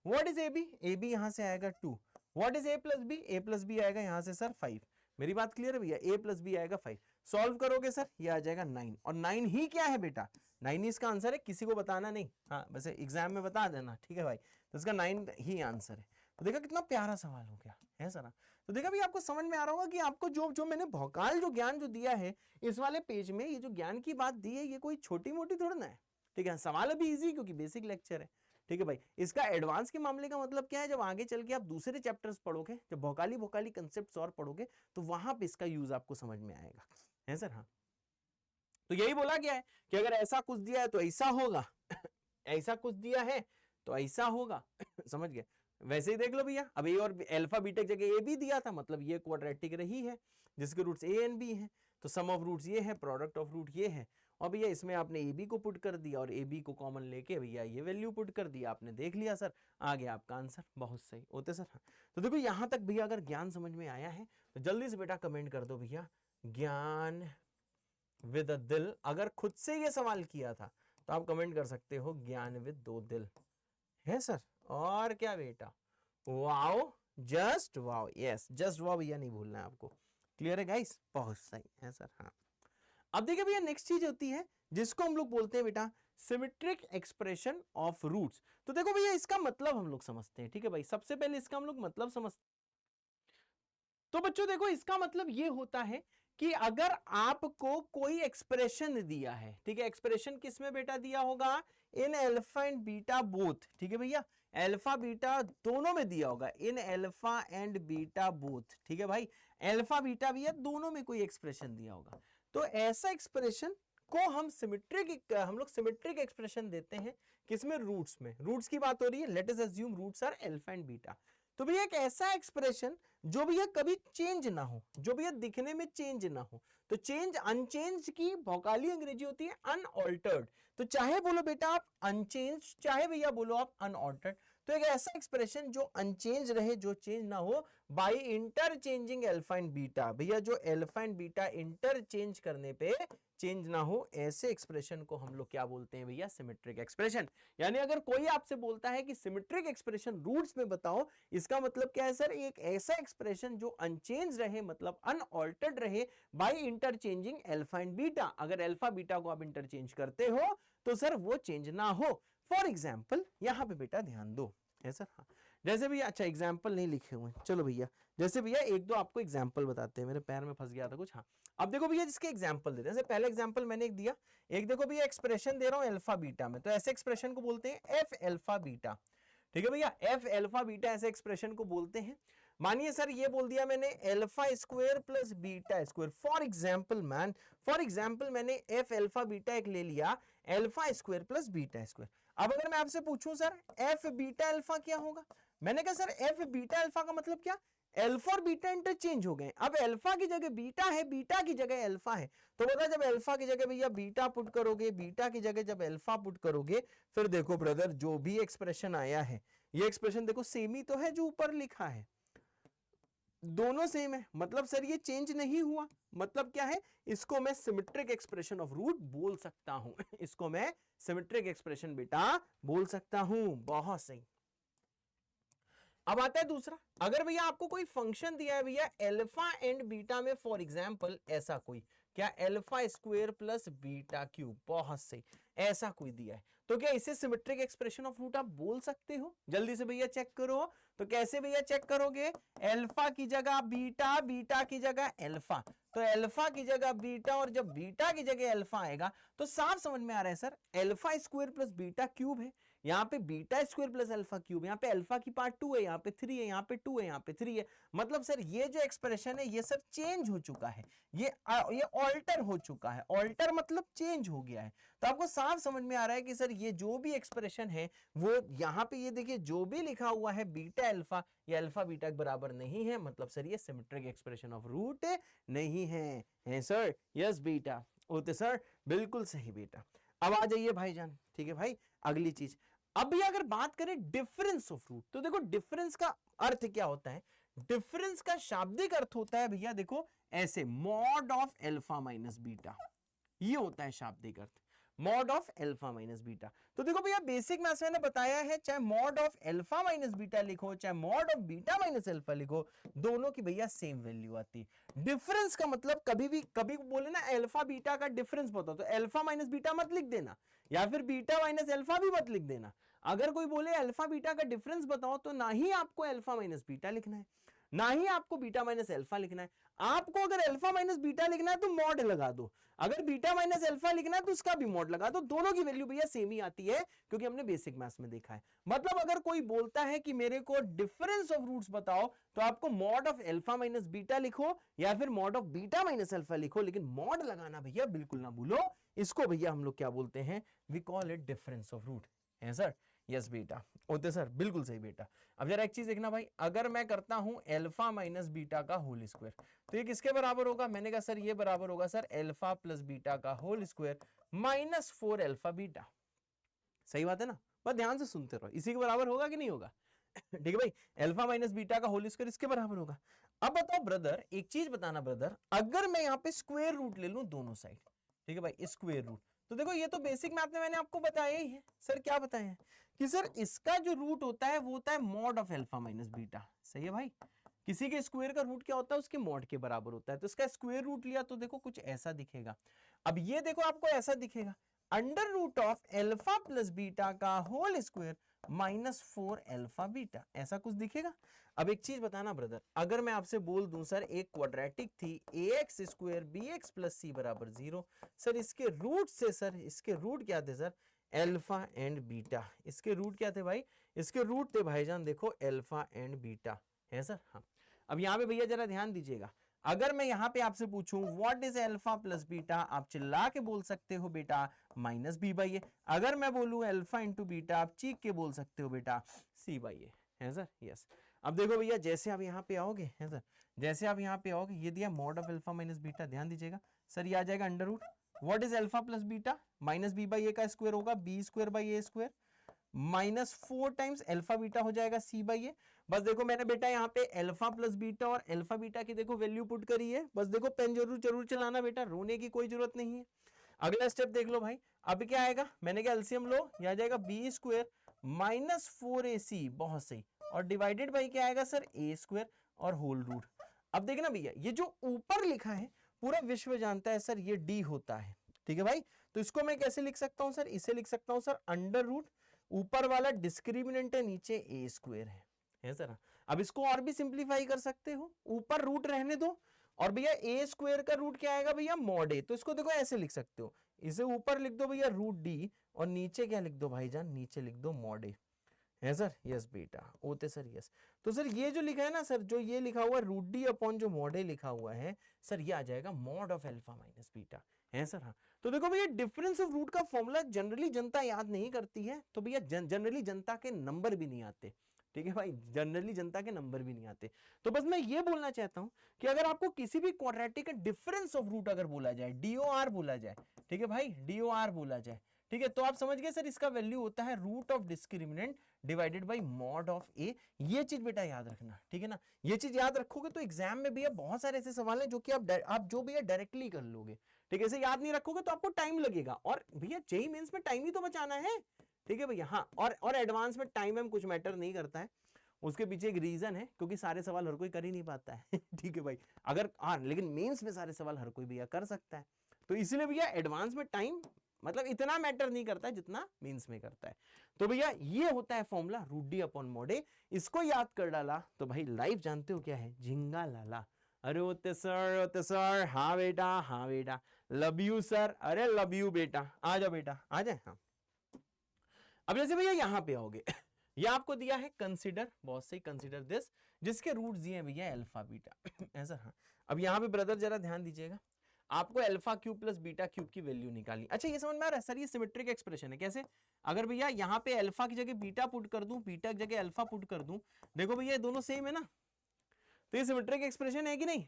What is A B, A B यहां से आएगा 2। What is A plus B आएगा यहां से सर 5। मेरी बात क्लियर है भैया, ए प्लस बी आएगा 5। सॉल्व करोगे सर ये आ जाएगा 9, और 9 ही क्या है बेटा, 9 ही इसका आंसर है, किसी को बताना नहीं, हाँ बस एग्जाम में बता देना, ठीक है भाई। तो इसका 9 ही आंसर है। तो देखा कितना प्यारा सवाल हो गया है सर। तो देखा भी आपको समझ में आ रहा होगा कि आपको जो जो मैंने भौकाल जो ज्ञान जो दिया है इस वाले पेज में, ये जो ज्ञान की बात दी है ये कोई छोटी मोटी थोड़ा ना है, ठीक है। सवाल अभी इजी क्योंकि बेसिक लेक्चर है, ठीक है भाई। इसका एडवांस के मामले का मतलब क्या है, जब आगे चल के आप दूसरे चैप्टर्स पढ़ोगे, जब भौकाली भौकाली कंसेप्ट्स और पढ़ोगे तो वहां पे इसका यूज आपको समझ में आएगा, है सर। हाँ तो यही बोला गया है कि अगर ऐसा कुछ दिया है तो ऐसा होगा ऐसा कुछ दिया है तो ऐसा होगा समझ गए। वैसे ही देख लो भैया, अब ए और अल्फा बीटा की जगह ए बी दिया था, मतलब ये क्वाड्रेटिक रही है जिसके रूट्स ए एंड बी हैं, तो सम ऑफ रूट्स ये है, प्रोडक्ट ऑफ रूट ये है। और भैया इसमें आपने ए बी को पुट कर दिया और ए बी को कॉमन लेके भैया ये वैल्यू पुट कर दिया, आपने देख लिया सर, आ गया आपका आंसर। बहुत सही होते सर। हाँ तो देखो यहां तक भैया अगर ज्ञान समझ में आया है तो जल्दी से बेटा कमेंट कर दो भैया, ज्ञान विद अ दिल। अगर खुद से ये सवाल किया था तो आप कमेंट कर सकते हो ज्ञान विद 2 दिल, है सर। और क्या बेटा, wow, just wow, yes just wow भैया नहीं भूलना है आपको। क्लियर है गाइस, बहुत सही है सर। हाँ अब देखिए भैया नेक्स्ट चीज होती है जिसको हम लोग बोलते हैं बेटा सिमेट्रिक एक्सप्रेशन ऑफ रूट्स। तो देखो भैया इसका मतलब हम लोग समझते हैं, ठीक है भाई। सबसे पहले इसका हम लोग मतलब समझते हैं। तो बच्चों देखो इसका मतलब ये होता है कि अगर आपको कोई एक्सप्रेशन दिया है, ठीक है, एक्सप्रेशन किस में बेटा दिया होगा, इन अल्फा एंड बीटा बोथ, ठीक है भैया, अल्फा बीटा दोनों में दिया होगा, इन अल्फा एंड बीटा बोथ, ठीक है भाई, अल्फा बीटा भैया दोनों में कोई एक्सप्रेशन दिया होगा। तो ऐसा एक्सप्रेशन को हम लोग सिमेट्रिक एक्सप्रेशन देते हैं किसमें, रूट्स में। रूट्स की बात हो रही है, let us assume roots are alpha and beta. तो भैया एक ऐसा एक्सप्रेशन जो भैया कभी चेंज ना हो, जो भैया दिखने में चेंज ना हो। तो चेंज अनचेंज की भौकाली अंग्रेजी होती है अनऑल्टर्ड। तो चाहे बोलो बेटा आप अनचेंज, चाहे भैया बोलो आप अनऑल्टर्ड। तो एक ऐसा एक्सप्रेशन जो अनचेंज रहे, जो चेंज ना हो by interchanging alpha and beta. भैया जो अल्फा एंड बीटा इंटरचेंज करने पे चेंज ना हो, ऐसे एक्सप्रेशन को हम लोग क्या बोलते हैं भैया, सिमेट्रिक एक्सप्रेशन। यानी अगर कोई आपसे बोलता है कि सिमेट्रिक एक्सप्रेशन रूट्स में बताओ, इसका मतलब क्या है सर, एक ऐसा एक्सप्रेशन जो अनचेंज रहे, मतलब अनऑल्टर्ड रहे by interchanging alpha and beta. अगर अल्फा बीटा को आप इंटरचेंज करते हो तो सर वो चेंज ना हो। फॉर एग्जाम्पल यहां पे बेटा ध्यान दो, है सर। हाँ जैसे भैया, अच्छा एग्जाम्पल नहीं लिखे हुए, चलो भैया जैसे भैया एक दो आपको एग्जाम्पल बताते हैं, मेरे पैर में फंस गया था कुछ। हाँ अब देखो भैया जिसके एग्जाम्पल देते हैं, जैसे पहले एग्जाम्पल मैंने एक दिया, एक देखो भैया एक्सप्रेशन दे रहा हूं अल्फा बीटा में, तो ऐसे एक्सप्रेशन को बोलते हैं एफ अल्फा बीटा, ठीक है भैया, एफ अल्फा बीटा ऐसे एक्सप्रेशन को बोलते हैं। मानिए सर ये बोल दिया मैंने alpha square plus beta square, for example man, for example मैंने एफ अल्फा बीटा एक ले लिया, alpha square plus beta square. अब अगर मैं आपसे पूछूं सर एफ बीटा अल्फा क्या होगा, मैंने कहा सर एफ बीटा अल्फा का मतलब क्या, अल्फा और बीटा इंटरचेंज हो गए। अब अल्फा की जगह बीटा है, बीटा की जगह अल्फा है, तो बता जब अल्फा की जगह भैया बीटा पुट करोगे, बीटा की जगह जब अल्फा पुट करोगे, फिर देखो ब्रदर जो भी एक्सप्रेशन आया है, ये एक्सप्रेशन देखो सेम ही तो है जो ऊपर लिखा है, दोनों सेम है, मतलब सर ये चेंज नहीं हुआ। मतलब क्या है, इसको मैं सिमेट्रिक एक्सप्रेशन ऑफ रूट बोल सकता हूं इसको मैं सिमेट्रिक एक्सप्रेशन बेटा बोल सकता हूं। बहुत सही। अब आता है दूसरा, अगर भैया आपको कोई फंक्शन दिया है भैया अल्फा एंड बीटा में, फॉर एग्जांपल ऐसा कोई, क्या alpha square plus beta cube, बहुत सही, ऐसा कोई दिया है, तो क्या इसे सिमेट्रिक एक्सप्रेशन ऑफ रूट आप बोल सकते हो। जल्दी से भैया चेक करो, तो कैसे भैया चेक करोगे, अल्फा की जगह बीटा, बीटा की जगह अल्फा, तो अल्फा की जगह बीटा और जब बीटा की जगह अल्फा आएगा तो साफ समझ में आ रहा है sir alpha square plus beta cube है, यहाँ पे beta square plus alpha cube, यहाँ पे अल्फा की पार्ट 2 है, यहाँ पे 3 है, यहाँ पे 2 है, यहाँ पे 3 है। मतलब सर ये जो एक्सप्रेशन है ये सर चेंज हो चुका है, ये ऑल्टर हो चुका है, ऑल्टर मतलब चेंज हो गया है। तो आपको साफ समझ में आ रहा है कि सर ये जो भी एक्सप्रेशन है वो यहाँ पे ये देखिए जो भी लिखा हुआ है बीटा अल्फा, ये अल्फा बीटा के बराबर नहीं है, मतलब सर ये सिमेट्रिक एक्सप्रेशन ऑफ रूट नहीं है सर। यस बेटा ओके सर, बिल्कुल सही बेटा। अब आ जाइए भाईजान, ठीक है भाई, अगली चीज। अब भी अगर बात करें डिफरेंस ऑफ रूट, तो देखो डिफरेंस का अर्थ क्या होता है? डिफरेंस का शाब्दिक अर्थ होता है भैया देखो ऐसे, mod of alpha minus beta, ये होता है शाब्दिक अर्थ, mod of alpha minus beta. तो देखो भैया बेसिक मैथ्स मैंने बताया है, चाहे mod of alpha minus beta लिखो, चाहे mod of beta minus alpha लिखो, दोनों की भैया सेम वैल्यू आती है। डिफरेंस का मतलब कभी बोले ना एल्फा बीटा का डिफरेंस बताओ, तो एल्फा माइनस बीटा मत लिख देना, या फिर बीटा माइनस एल्फा भी मत लिख देना। अगर कोई बोले अल्फा बीटा का डिफरेंस बताओ, तो ना ही आपको अल्फा माइनस बीटा लिखना है, ना ही आपको बीटा माइनस अल्फा लिखना है। आपको अगर अल्फा माइनस बीटा लिखना है तो मॉड लगा दो, अगर बीटा माइनस अल्फा लिखना है तो उसका भी मॉड लगा दो, दोनों की वैल्यू भैया सेम ही आती है, क्योंकि हमने बेसिक मैथ्स में देखा है। मतलब अगर कोई बोलता है कि मेरे को डिफरेंस ऑफ रूट्स बताओ, तो आपको mod of alpha minus beta लिखो या फिर mod of beta minus alpha लिखो, लेकिन मॉड लगाना भैया बिल्कुल ना भूलो। इसको भैया हम लोग क्या बोलते हैं? We call it difference of root. है सर? यस बेटा, ओके सर, बिल्कुल सही बेटा। अब जरा एक चीज देखना भाई, अगर मैं करता हूं अल्फा माइनस बीटा का होल स्क्वायर, तो ये किसके बराबर होगा? मैंने कहा सर ये बराबर होगा सर अल्फा प्लस बीटा का whole square minus 4 alpha beta. सही बात है ना? बस ध्यान से सुनते रहो, इसी के बराबर होगा कि नहीं होगा? ठीक है भाई, अल्फा माइनस बीटा का होल स्क्वायर इसके बराबर होगा। अब बताओ ब्रदर, एक चीज बताना ब्रदर, अगर मैं यहाँ पे स्क्वायर रूट ले लूं दोनों साइड, ठीक है भाई, स्क्वायर रूट, तो देखो ये तो बेसिक मैथ में मैंने आपको बताया ही है। सर क्या बताया है? कि सर इसका जो रूट होता है वो होता है mod of alpha minus beta. सही है भाई, किसी के स्क्वायर का रूट क्या होता है? उसके मॉड के बराबर होता है। तो इसका स्क्वायर रूट लिया तो देखो कुछ ऐसा दिखेगा। अब ये देखो आपको ऐसा दिखेगा, under root of alpha plus beta का whole square minus 4 alpha beta, ऐसा कुछ दिखेगा। अब एक चीज बताना ब्रदर, अगर मैं आपसे बोल दूं सर एक क्वाड्रेटिक थी ax square bx plus c बराबर 0, सर इसके रूट से, सर इसके रूट क्या थे सर? Alpha and beta. इसके रूट क्या थे भाई? इसके रूट थे भाईजान देखो अल्फा एंड बीटा। है सर? हाँ। अब यहाँ पे भैया जरा ध्यान दीजिएगा, अगर मैं यहाँ पे आपसे पूछूं what is alpha plus beta, आप चिल्ला के बोल सकते हो बेटा माइनस बी बाई ए। अगर मैं बोलूं अल्फा इंटू बीटा, आप चीख के बोल सकते हो बेटा सी बाई ए। है सर? यस। अब देखो भैया जैसे आप यहाँ पे आओगे, है सर, जैसे आप यहाँ पे आओगे, ये दिया mod of alpha minus beta, ध्यान दीजिएगा सर, ये आ जाएगा under root what is alpha plus beta, minus b by a का स्क्वायर होगा b square by a square, minus 4 times alpha beta हो जाएगा सी बाई ए। बस देखो मैंने बेटा यहाँ पे अल्फा प्लस बीटा और अल्फा बीटा की देखो वैल्यू पुट करी है, बस देखो पेन जरूर जरूर चलाना बेटा, रोने की कोई जरूरत नहीं है। अगला स्टेप देख लो भाई, अब क्या आएगा? मैंने क्या एलसीएम लो, यह आ जाएगा बी स्क्वायर माइनस 4ac, बहुत सही, और डिवाइडेड बाई क्या आएगा सर? ए स्क्वायर और होल रूट। अब देखना भैया ये जो ऊपर लिखा है पूरा विश्व जानता है सर ये डी होता है, ठीक है भाई। तो इसको मैं कैसे लिख सकता हूं सर? इसे लिख सकता हूं सर अंडर रूट, ऊपर वाला डिस्क्रिमिनेंट है, नीचे ए स्क्वायर है सर। अब इसको और भी सिंप्लीफाई कर सकते हो, ऊपर रूट रहने दो, और भैया ए स्क्वायर का रूट क्या आएगा भैया? मॉड ए। तो इसको देखो ऐसे लिख सकते हो, इसे ऊपर लिख दो भैया रूट डी, और नीचे क्या लिख दो भाईजान? नीचे लिख दो मॉड ए। है सर? यस बेटा, ओते सर यस। तो सर ये जो लिखा है ना सर, जो ये लिखा हुआ है रूट डी अपॉन जो मॉड ए लिखा हुआ है सर, ये आ जाएगा mod of alpha minus beta. है सर? हाँ। तो देखो भैया डिफरेंस ऑफ रूट का फॉर्मूला जनरली जनता याद नहीं करती है, तो भैया जनरली जनता के नंबर भी नहीं आते, ठीक है भाई, जनरली जनता के नंबर भी नहीं आते। तो बस मैं ये बोलना चाहता हूं कि अगर आपको किसी भी क्वाड्रेटिक का डिफरेंस ऑफ रूट अगर बोला जाए, डीओआर बोला जाए, ठीक है भाई, डीओआर बोला जाए, ठीक है, तो आप समझ गए सर इसका वैल्यू होता है root of discriminant divided by mod of a. ये चीज बेटा याद रखना, ठीक है ना? ये चीज याद रखोगे तो एग्जाम में भैया बहुत सारे ऐसे सवाल हैं जो कि आप जो भैया डायरेक्टली कर लोगे, ठीक है। ऐसे याद नहीं रखोगे तो आपको टाइम लगेगा, और भैया जेईई मेंस में टाइम ही तो बचाना है, ठीक है भैया। हाँ, और एडवांस में टाइम में कुछ मैटर नहीं करता है, उसके पीछे एक रीजन है, क्योंकि सारे सवाल हर कोई कर ही नहीं पाता है ठीक है भाई। अगर हाँ, लेकिन मेंस में सारे सवाल हर कोई भैया कर सकता है, तो इसलिए भैया एडवांस में टाइम मतलब इतना मैटर नहीं करता है जितना मेंस में करता है। तो भैया ये होता है formula root d upon mod a, इसको याद कर डाला तो भाई लाइफ जानते हो क्या है? झिंगा लाला। अरे ओते सर, हाँ बेटा, लव यू सर, अरे लव यू बेटा, आ जाओ बेटा, आ जाए। हाँ, अब जैसे भैया यहाँ पे आओगे ये आपको दिया है कंसीडर, बहुत सही, कंसीडर दिस, जिसके रूट्स दिए हैं भैया अल्फा बीटा ऐसा। हाँ, अब यहाँ पे ब्रदर जरा ध्यान दीजिएगा, आपको alpha cube plus beta cube की वैल्यू निकालनी। अच्छा ये समझ में आ रहा है सर, ये सिमेट्रिक एक्सप्रेशन है। कैसे? अगर भैया यहाँ पे अल्फा की जगह बीटा पुट कर दूं, बीटा की जगह अल्फा पुट कर दूं, देखो भैया दोनों सेम है ना, तो ये सिमेट्रिक एक्सप्रेशन है कि नहीं?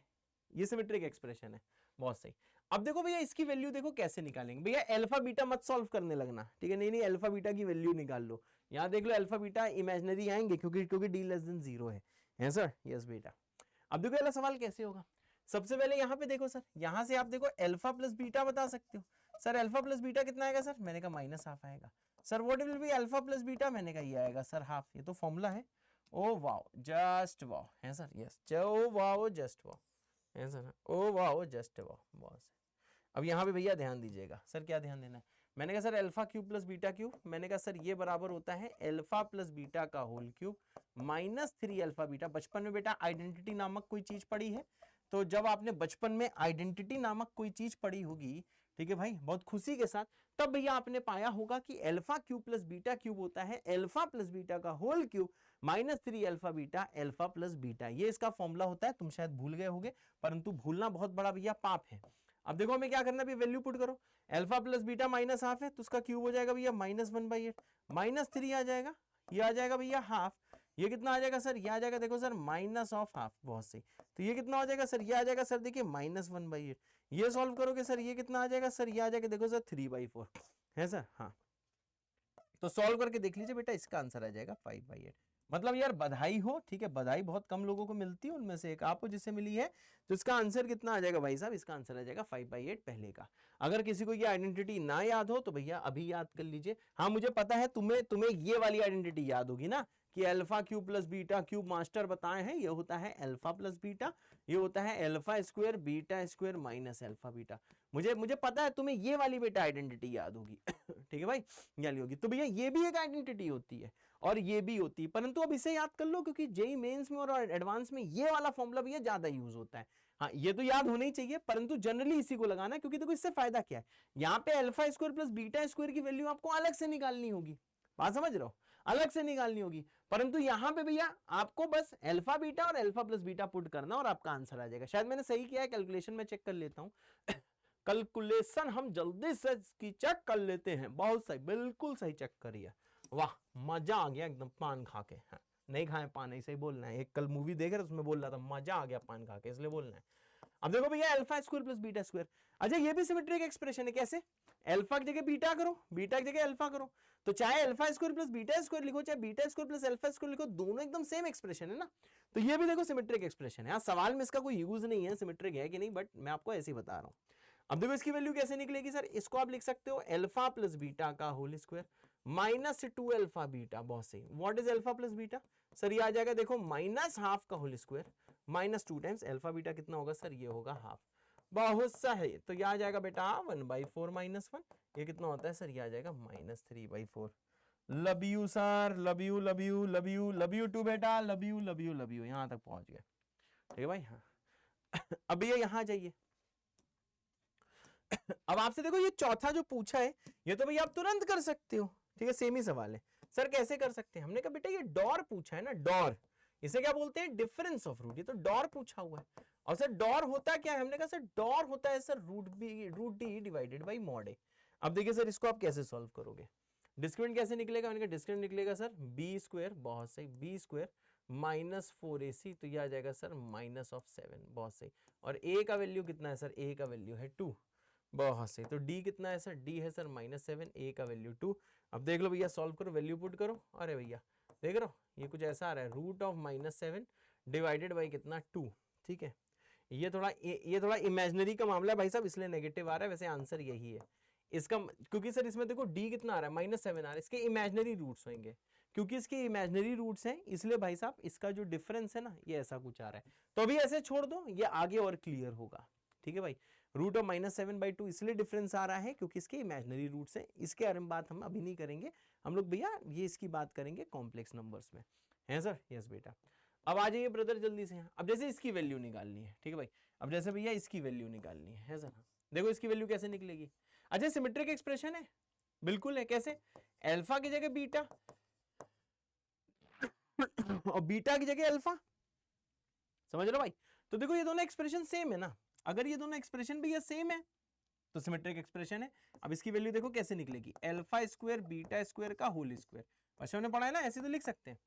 ये सिमेट्रिक एक्सप्रेशन है, बहुत सही। अब देखो भैया इसकी वैल्यू देखो कैसे निकालेंगे। भैया अल्फा बीटा मत सॉल्व करने लगना, ठीक है, नहीं नहीं अल्फा बीटा की वैल्यू निकाल लो। यहाँ देख लो अल्फा बीटा इमेजिनरी आएंगे क्योंकि डी लेस देन 0 है सर, यस बेटा। अब देखो अगला सवाल कैसे होगा। सबसे पहले यहाँ पे देखो सर, यहाँ से आप देखो अल्फा प्लस बीटा बता सकते हो। सर अल्फा प्लस बीटा कितना आएगा सर, मैंने कहा माइनस हाफ आएगा। Sir what will be alpha plus beta, मैंने कहा ये आएगा सर हाफ, ये तो फॉर्मूला है। ओ वाओ जस्ट वाओ है sir, yes oh wow just wow है sir, oh wow just wow, बहुत। अब यहाँ पे भैया ध्यान दीजिएगा, सर क्या ध्यान देना है, मैंने कहा sir alpha cube plus beta cube, मैंने कहा सर ये बराबर होता है अल्फा प्लस बीटा का whole cube minus 3 alpha beta. बचपन में बेटा आइडेंटिटी नामक कोई चीज पढ़ी है, तो जब आपने बचपन में आइडेंटिटी नामक कोई चीज पढ़ी होगी, ठीक है भाई, बहुत खुशी के साथ, तब भैया आपने पाया होगा कि alpha cube plus beta cube होता है अल्फा प्लस बीटा का whole cube minus 3 alpha beta alpha plus beta. ये इसका फॉर्मूला होता है, तुम शायद भूल गए होगे, परंतु भूलना बहुत बड़ा भैया पाप है। अब देखो हमें क्या करना है, वैल्यू पुट करो, alpha plus beta minus half है तो उसका क्यूब हो जाएगा भैया -1/8, माइनस 3 आ जाएगा, ये आ जाएगा भैया हाफ, ये कितना आ जाएगा सर, ये आ जाएगा देखो सर माइनस ऑफ हाफ, बहुत सही। तो ये कितना हो जाएगा सर, ये आ जाएगा सर देखिए -1/8, ये सॉल्व करोगे सर ये कितना आ जाएगा सर, ये आ जाएगा देखो सर 3/4 है सर, हाँ। तो सॉल्व करके देख लीजिए बेटा, इसका आंसर आ जाएगा 5/8। मतलब यार बधाई हो, ठीक है, बधाई बहुत कम लोगों को मिलती है, उनमें से एक आप हो जिससे मिली है। तो इसका आंसर कितना आ जाएगा भाई साहब, इसका आंसर आ जाएगा 5/8 पहले का। अगर किसी को ये आइडेंटिटी ना याद हो तो भैया अभी याद कर लीजिए। हाँ मुझे पता है तुम्हें ये वाली आइडेंटिटी याद होगी ना, कि alpha cube plus beta cube master बताए हैं, ये होता है अल्फा प्लस बीटा, ये होता है alpha square beta square minus alpha beta. मुझे पता है तुम्हें ये वाली बेटा आइडेंटिटी याद होगी ठीक है भाई, याद होगी। तो भैया ये भी एक आइडेंटिटी होती है और ये भी होती है, परंतु अब इसे याद कर लो क्योंकि जेई मेंस में और एडवांस में ये वाला फॉर्मूला भैया ज्यादा यूज होता है। हाँ ये तो याद होना ही चाहिए, परंतु जनरली इसी को लगाना, क्योंकि देखो इससे फायदा क्या है, यहाँ पे alpha square plus beta square की वैल्यू आपको अलग से निकालनी होगी, बात समझ रहे हो, अलग से निकालनी होगी। परंतु यहाँ पे भैया आपको बस अल्फा बीटा और अल्फा प्लस बीटा पुट करना और आपका आंसर आ जाएगा। शायद मैंने सही किया है, कैलकुलेशन में चेक कर लेता हूँ कैलकुलेशन हम जल्दी से इसकी चेक कर लेते हैं। बहुत सही, बिल्कुल सही चेक करिए, वाह मजा आ गया एकदम पान खा के। हाँ, नहीं खाए पान, ऐसे ही बोलना है, एक कल मूवी देख रहे उसमें बोल रहा था मजा आ गया पान खा के, इसलिए बोलना है। अब देखो भैया alpha square plus beta square, अच्छा ये भी सिमेट्रिक एक्सप्रेशन है, कैसे, अल्फा की जगह बीटा करो, बीटा की जगह अल्फा करो, तो चाहे alpha square plus beta square लिखो, चाहे beta square plus alpha square लिखो, दोनों एकदम सेम एक्सप्रेशन है ना। तो ये भी देखो सिमेट्रिक एक्सप्रेशन है। सवाल में इसका कोई यूज नहीं है सिमेट्रिक है कि नहीं, बट मैं आपको ऐसे ही बता रहा हूँ। अब देखो इसकी वैल्यू कैसे निकलेगी सर, इसको आप लिख सकते हो अल्फा प्लस बीटा का whole square minus 2 alpha beta, बहुत सही। What is alpha plus beta, sir ये आ जाएगा देखो माइनस हाफ का whole square minus 2 times alpha beta, कितना होगा सर, ये होगा हाफ, बहुत सही। तो ये आ जाएगा बेटा 1/4 माइनस 1, ये कितना होता है सर, ये आ जाएगा -3/4। Love you sir, love you love you love you love you too बेटा, love you love you love you, यहां तक पहुंच गए, ठीक है भाई। हाँ अब ये यहां जाइए अब आपसे देखो ये चौथा जो पूछा है, ये तो भैया आप तुरंत कर सकते हो, ठीक है, सेम ही सवाल है। सर कैसे कर सकते हैं, हमने कहा बेटा ये डॉर पूछा है ना, डॉर, इसे क्या बोलते हैं, डिफरेंस ऑफ रूट, ये तो डॉर पूछा हुआ है। और सर डॉर होता क्या है, हमने कहा सर डॉर होता है sir root d divided by mod a. अब देखिए सर इसको आप कैसे सॉल्व करोगे, डिस्क्रिमिनेंट कैसे निकलेगा, मैंने कहा डिस्क्रिमिनेंट निकलेगा सर बी स्क्वायर, बहुत सही, बी स्क्वायर माइनस 4ac, तो यह आ जाएगा सर -7, बहुत सही। और ए का वैल्यू कितना है सर, ए का वैल्यू है 2, बहुत सही। तो डी कितना है सर, डी है सर -7, ए का वैल्यू 2। अब देख लो भैया सॉल्व करो, वैल्यू पुट करो, अरे भैया देख रहे हो ये कुछ ऐसा आ रहा है, रूट ऑफ -7 डिवाइडेड बाई कितना 2, ठीक है। ये थोड़ा इमेजिनरी का मामला है भाई साहब, इसलिए नेगेटिव आ रहा है, वैसे आंसर यही है इसका, क्योंकि सर इसमें देखो डी कितना आ रहा है -7 आ रहा है, इसके इमेजिनरी रूट्स होंगे, क्योंकि इसके इमेजिनरी रूट्स हैं, इसलिए भाई साहब इसका जो डिफरेंस है ना ये ऐसा कुछ आ रहा है। तो अभी ऐसे छोड़ दो, ये आगे और क्लियर होगा, ठीक है भाई। रूट ऑफ -7/2 इसलिए डिफरेंस आ रहा है क्योंकि इसके इमेजिनरी रूट्स हैं, इसके बारे में बात हम अभी नहीं करेंगे, हम लोग भैया ये इसकी बात करेंगे कॉम्प्लेक्स नंबर्स में, है सर, यस बेटा। अब आ जाइए ब्रदर जल्दी से, अब जैसे इसकी वैल्यू निकालनी है, ठीक है भाई। अब जैसे भैया इसकी वैल्यू निकालनी है सर, देखो इसकी वैल्यू कैसे निकलेगी। अच्छा सिमेट्रिक एक्सप्रेशन है, बिल्कुल है, कैसे, अल्फा की जगह बीटा और बीटा की जगह अल्फा, समझ लो भाई। तो देखो ये दोनों एक्सप्रेशन सेम है ना, अगर ये दोनों एक्सप्रेशन भी ये सेम है तो सिमेट्रिक एक्सप्रेशन है। अब इसकी वैल्यू देखो कैसे निकलेगी, अल्फा स्क्वायर बीटा स्क्वायर का होल स्क्वायर, बच्चों ने पढ़ा है ना, ऐसे तो लिख सकते हैं।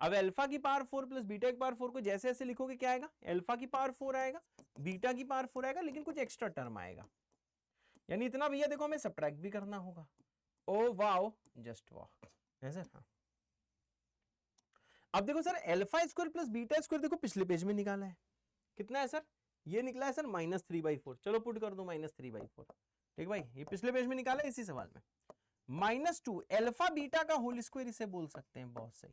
अब अल्फा की पावर 4 प्लस बीटा की पावर 4 को जैसे ऐसे लिखोगे क्या आएगा, अल्फा की पावर 4 आएगा, बीटा की पावर 4 आएगा, लेकिन कुछ एक्स्ट्रा टर्म आएगा, यानी इतना भैया देखो हमें सब्ट्रैक्ट भी करना होगा। ओ वाओ, जस्ट वाओ, है सर। हाँ, अब देखो sir alpha square plus beta square देखो पिछले पेज में निकाला है, कितना है सर, ये निकला है सर -3/4। चलो पुट कर दो -3/4, ठीक भाई, ये पिछले पेज में निकाला है इसी सवाल में। -2 अल्फा बीटा का होल स्क्वायर इसे बोल सकते हैं, बहुत सही।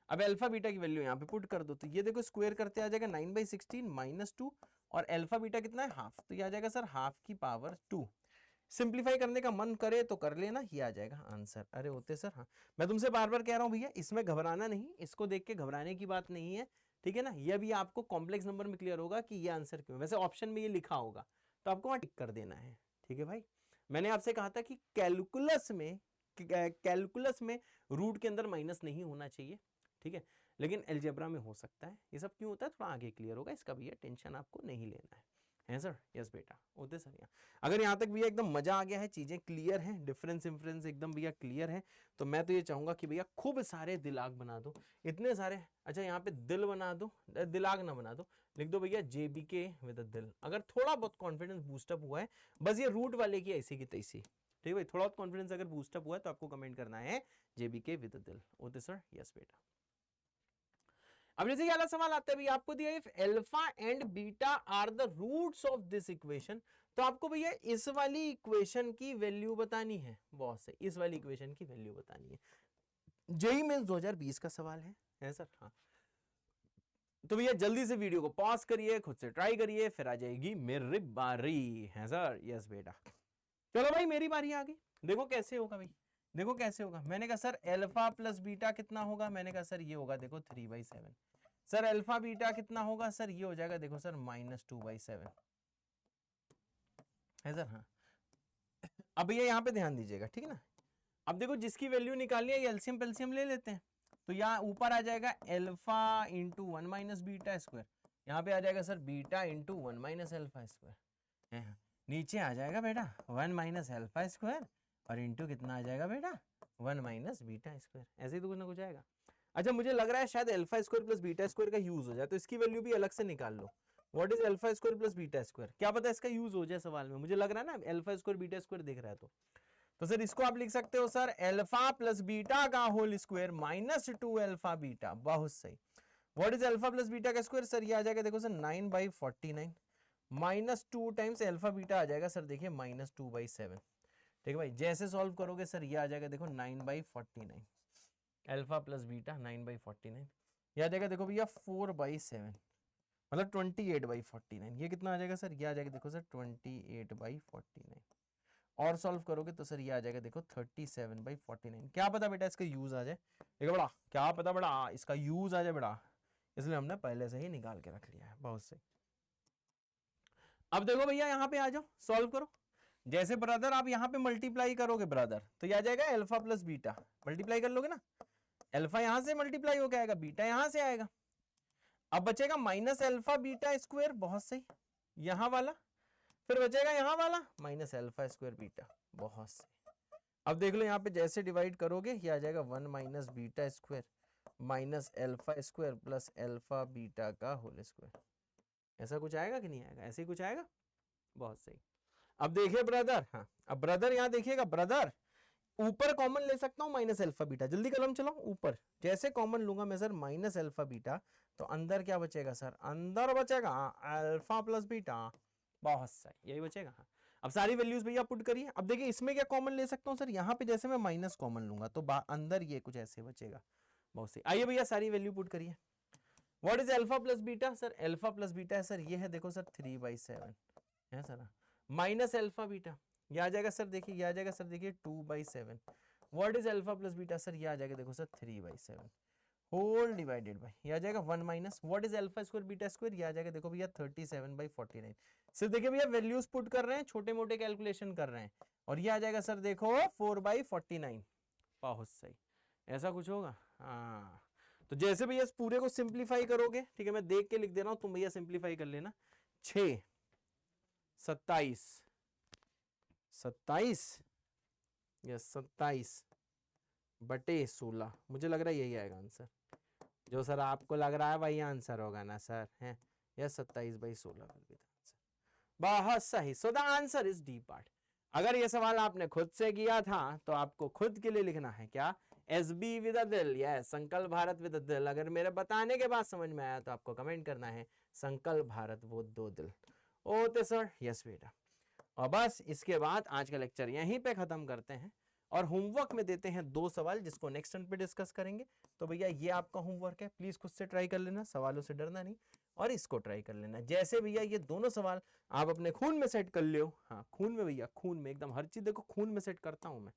अब अल्फा बीटा की वैल्यू यहाँ पे पुट कर दो, तो ये देखो स्क्वायर करते आ जाएगा 9/16 -2, और अल्फा बीटा कितना है, हाफ, तो ये आ जाएगा सर हाफ की पावर 2। सिंप्लीफाई करने का मन करे तो कर लेना, ये आ जाएगा आंसर। अरे होते सर, हाँ मैं तुमसे बार बार कह रहा हूँ भैया, इसमें घबराना नहीं, इसको देख के घबराने की बात नहीं है, ठीक है ना। ये भी आपको कॉम्प्लेक्स नंबर में क्लियर होगा कि ये आंसर क्यों, वैसे ऑप्शन में ये लिखा होगा तो आपको वहां टिक कर देना है, ठीक है भाई। मैंने आपसे कहा था कि कैलकुलस में रूट के अंदर माइनस नहीं होना चाहिए, ठीक है, लेकिन अलजेब्रा में हो सकता है। ये सब क्यों होता है थोड़ा आगे क्लियर होगा, इसका भैया टेंशन आपको नहीं लेना है सर। यस बेटा, होते सर। यहाँ अगर यहाँ तक भैया एकदम मजा आ गया है, चीजें क्लियर हैं, डिफरेंस इंफरेंस एकदम भैया क्लियर है, तो मैं तो ये चाहूंगा कि भैया खूब सारे दिलाग बना दो, इतने सारे। अच्छा यहाँ पे दिल बना दो, दिलाग ना बना दो, लिख दो भैया JBK विद दिल। अगर थोड़ा बहुत कॉन्फिडेंस बूस्टअप हुआ है, बस ये रूट वाले की ऐसी की तैसी, ठीक है भाई, थोड़ा बहुत कॉन्फिडेंस अगर बूस्टअप हुआ है तो आपको कमेंट करना है JBK विद दिल। होते सर, यस बेटा। अब जैसे अगला सवाल आता है भैया, आपको दिया if alpha and beta are the roots of this equation, तो आपको भैया इस वाली इक्वेशन की वैल्यू बतानी है, बहुत सही, इस वाली इक्वेशन की वैल्यू बतानी है। जेईई मेंस 2020 का सवाल है सर। हाँ, तो भैया जल्दी से वीडियो को पॉज करिए, खुद से ट्राई करिए, फिर आ जाएगी मेरी बारी, है सर। यस बेटा, चलो भाई मेरी बारी आ गई। देखो कैसे होगा भाई, देखो कैसे होगा। मैंने कहा सर अल्फा प्लस बीटा कितना होगा, मैंने कहा सर ये होगा देखो 3/7। सर अल्फा बीटा कितना होगा, सर ये हो जाएगा देखो सर -2/7, है सर। हाँ, अब ये यहाँ पे ध्यान दीजिएगा, ठीक है ना। अब देखो जिसकी वैल्यू निकालनी है, ये एलसीएम पेलसीएम ले लेते हैं, तो यहाँ ऊपर आ जाएगा अल्फा इंटू 1 - बीटा स्क्वायर, यहाँ पे आ जाएगा sir beta into 1 - alpha square, नीचे आ जाएगा बेटा 1 - अल्फा स्क्वायर, और इंटू कितना आ जाएगा बेटा 1 - बीटा स्क्वायर, ऐसे ही तो कुछ ना कुछ आएगा। अच्छा मुझे लग रहा है शायद alpha square plus beta square का यूज हो जाए, तो इसकी वैल्यू भी अलग से निकाल लो। What is alpha square plus beta square, क्या पता इसका यूज हो जाए सवाल में, मुझे लग रहा है ना अल्फा स्क्वायर बीटा स्क्वायर दिख रहा है तो सर इसको आप लिख सकते हो सर अल्फा प्लस बीटा का होल स्क्वायर -2 अल्फा बीटा, बहुत सही। What is alpha plus beta का स्क्वायर, सर ये आ जाएगा देखो सर 9/49, -2 टाइम्स अल्फा बीटा आ जाएगा सर देखिए -2/7, ठीक है भाई। जैसे सॉल्व करोगे सर ये आ जाएगा देखो 9/49, अल्फा प्लस बीटा 9/49, ये आ जाएगा देखो भैया 4/7, मतलब 28/49। ये कितना आ जाएगा सर, ये आ जाएगा देखो सर 28/49, और सॉल्व करोगे तो सर ये आ जाएगा देखो 37/49। क्या पता बेटा इसका यूज आ जाए, देखो बड़ा, क्या पता बड़ा इसका यूज आ जाए बड़ा, इसलिए हमने पहले से ही निकाल के रख लिया है, बहुत सही। अब देखो भैया यहाँ पे आ जाओ, सॉल्व करो। जैसे ब्रदर आप यहाँ पे मल्टीप्लाई करोगे ब्रदर, तो ये आ जाएगा अल्फा प्लस बीटा, मल्टीप्लाई कर लोगे ना, अल्फा यहां से मल्टीप्लाई होकर आएगा, बीटा यहां से आएगा, अब बचेगा माइनस अल्फा बीटा स्क्वायर, बहुत सही, यहां वाला, फिर बचेगा यहां वाला माइनस अल्फा स्क्वायर बीटा, बहुत सही। अब देख लो यहाँ पे जैसे डिवाइड करोगे ये आ जाएगा 1 - beta square minus alpha square plus alpha beta का होल स्क्वायर, ऐसा कुछ आएगा कि नहीं आएगा, ऐसे ही कुछ आएगा, बहुत सही। अब देखिए ब्रदर, हाँ अब ब्रदर यहाँ देखिएगा ब्रदर, ऊपर कॉमन ले सकता हूँ माइनस अल्फा बीटा, जल्दी कलम चलाओ, ऊपर जैसे कॉमन लूंगा मैं सर माइनस अल्फा बीटा, तो अंदर क्या बचेगा सर, अंदर बचेगा अल्फा प्लस बीटा, बहुत सही, यही बचेगा। हाँ, अब सारी वैल्यूज भैया पुट करिए। अब देखिए इसमें क्या कॉमन ले सकता हूँ सर, यहाँ पे जैसे मैं माइनस कॉमन लूंगा तो अंदर ये कुछ ऐसे बचेगा, बहुत सही। आइए भैया सारी वैल्यू पुट करिए। What is alpha plus beta, sir alpha plus beta है सर ये है देखो सर 3/7, है सर, माइनस अल्फा बीटा ये आ जाएगा सर देखिए, ये आ जाएगा सर देखिए 2/7। What is alpha plus beta, sir ये आ जाएगा देखो सर 3/7 होल डिवाइडेड बाय, ये आ जाएगा 1 minus what is alpha square beta square, ये आ जाएगा देखो भैया 37/49। सिर्फ देखिए भैया वैल्यूज पुट कर रहे हैं, छोटे मोटे कैलकुलेशन कर रहे हैं, और ये आ जाएगा सर देखो 4/49, बहुत सही, ऐसा कुछ होगा। हाँ, तो जैसे भैया इस पूरे को सिंप्लीफाई करोगे, ठीक है मैं देख के लिख दे रहा हूं, तुम भैया सिंप्लीफाई कर लेना, 6 27 यस 27/16, मुझे लग रहा है यही आएगा आंसर, जो सर आपको लग रहा है वही आंसर होगा ना सर, है yes 27/16 will be the answer, बहुत सही। So the answer is D part. अगर ये सवाल आपने खुद से किया था तो आपको खुद के लिए लिखना है क्या, SB विद अ दिल, यस संकल्प भारत विद अ दिल। अगर मेरे बताने के बाद समझ में आया तो आपको कमेंट करना है संकल्प भारत वो 2 दिल। ओके सर, यस बेटा। और बस इसके बाद आज का लेक्चर यहीं पे खत्म करते हैं और होमवर्क में देते हैं 2 सवाल जिसको नेक्स्ट टर्न पे डिस्कस करेंगे। तो भैया ये आपका होमवर्क है, प्लीज खुद से ट्राई कर लेना, सवालों से डरना नहीं, और इसको ट्राई कर लेना। जैसे भैया ये दोनों सवाल आप अपने खून में सेट कर लियो, हाँ खून में भैया, खून में एकदम हर चीज देखो खून में सेट करता हूं मैं,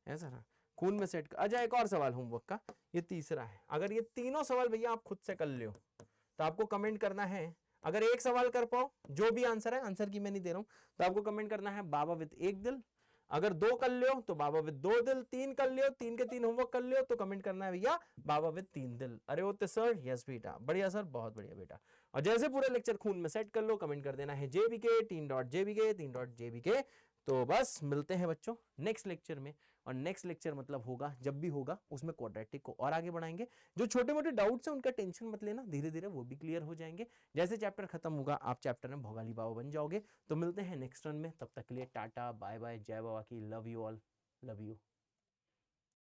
ऐसा ना खून में सेट कर। अच्छा एक और सवाल होमवर्क का, ये तीसरा है। अगर ये तीनों सवाल भैया आप खुद से कर लियो तो आपको कमेंट करना है, अगर एक सवाल कर पाओ, जो भी आंसर है, आंसर की मैं नहीं दे रहा हूं, तो आपको कमेंट करना है बाबा विद 1 दिल। अगर 2 कर लियो तो बाबा विद 2 दिल, 3 कर लियो, 3 के 3 होमवर्क कर लियो तो कमेंट करना है भैया बाबा विद 3 दिल। अरे होते सर, यस बेटा, बढ़िया सर, बहुत बढ़िया बेटा। और जैसे पूरे लेक्चर खून में सेट कर लो, कमेंट कर देना है JBK 3.JBK 3.JBK। तो बस मिलते हैं बच्चों नेक्स्ट लेक्चर में, और नेक्स्ट लेक्चर मतलब होगा जब भी होगा उसमें क्वाड्रेटिक को और आगे बढ़ाएंगे। जो छोटे मोटे डाउट्स हैं उनका टेंशन मत लेना, धीरे धीरे वो भी क्लियर हो जाएंगे। जैसे चैप्टर खत्म होगा आप चैप्टर में भोगाली बाबा बन जाओगे। तो मिलते हैं नेक्स्ट रन में, तब तक के लिए टाटा बाय बाय, जय बाबा की, love you all, love you.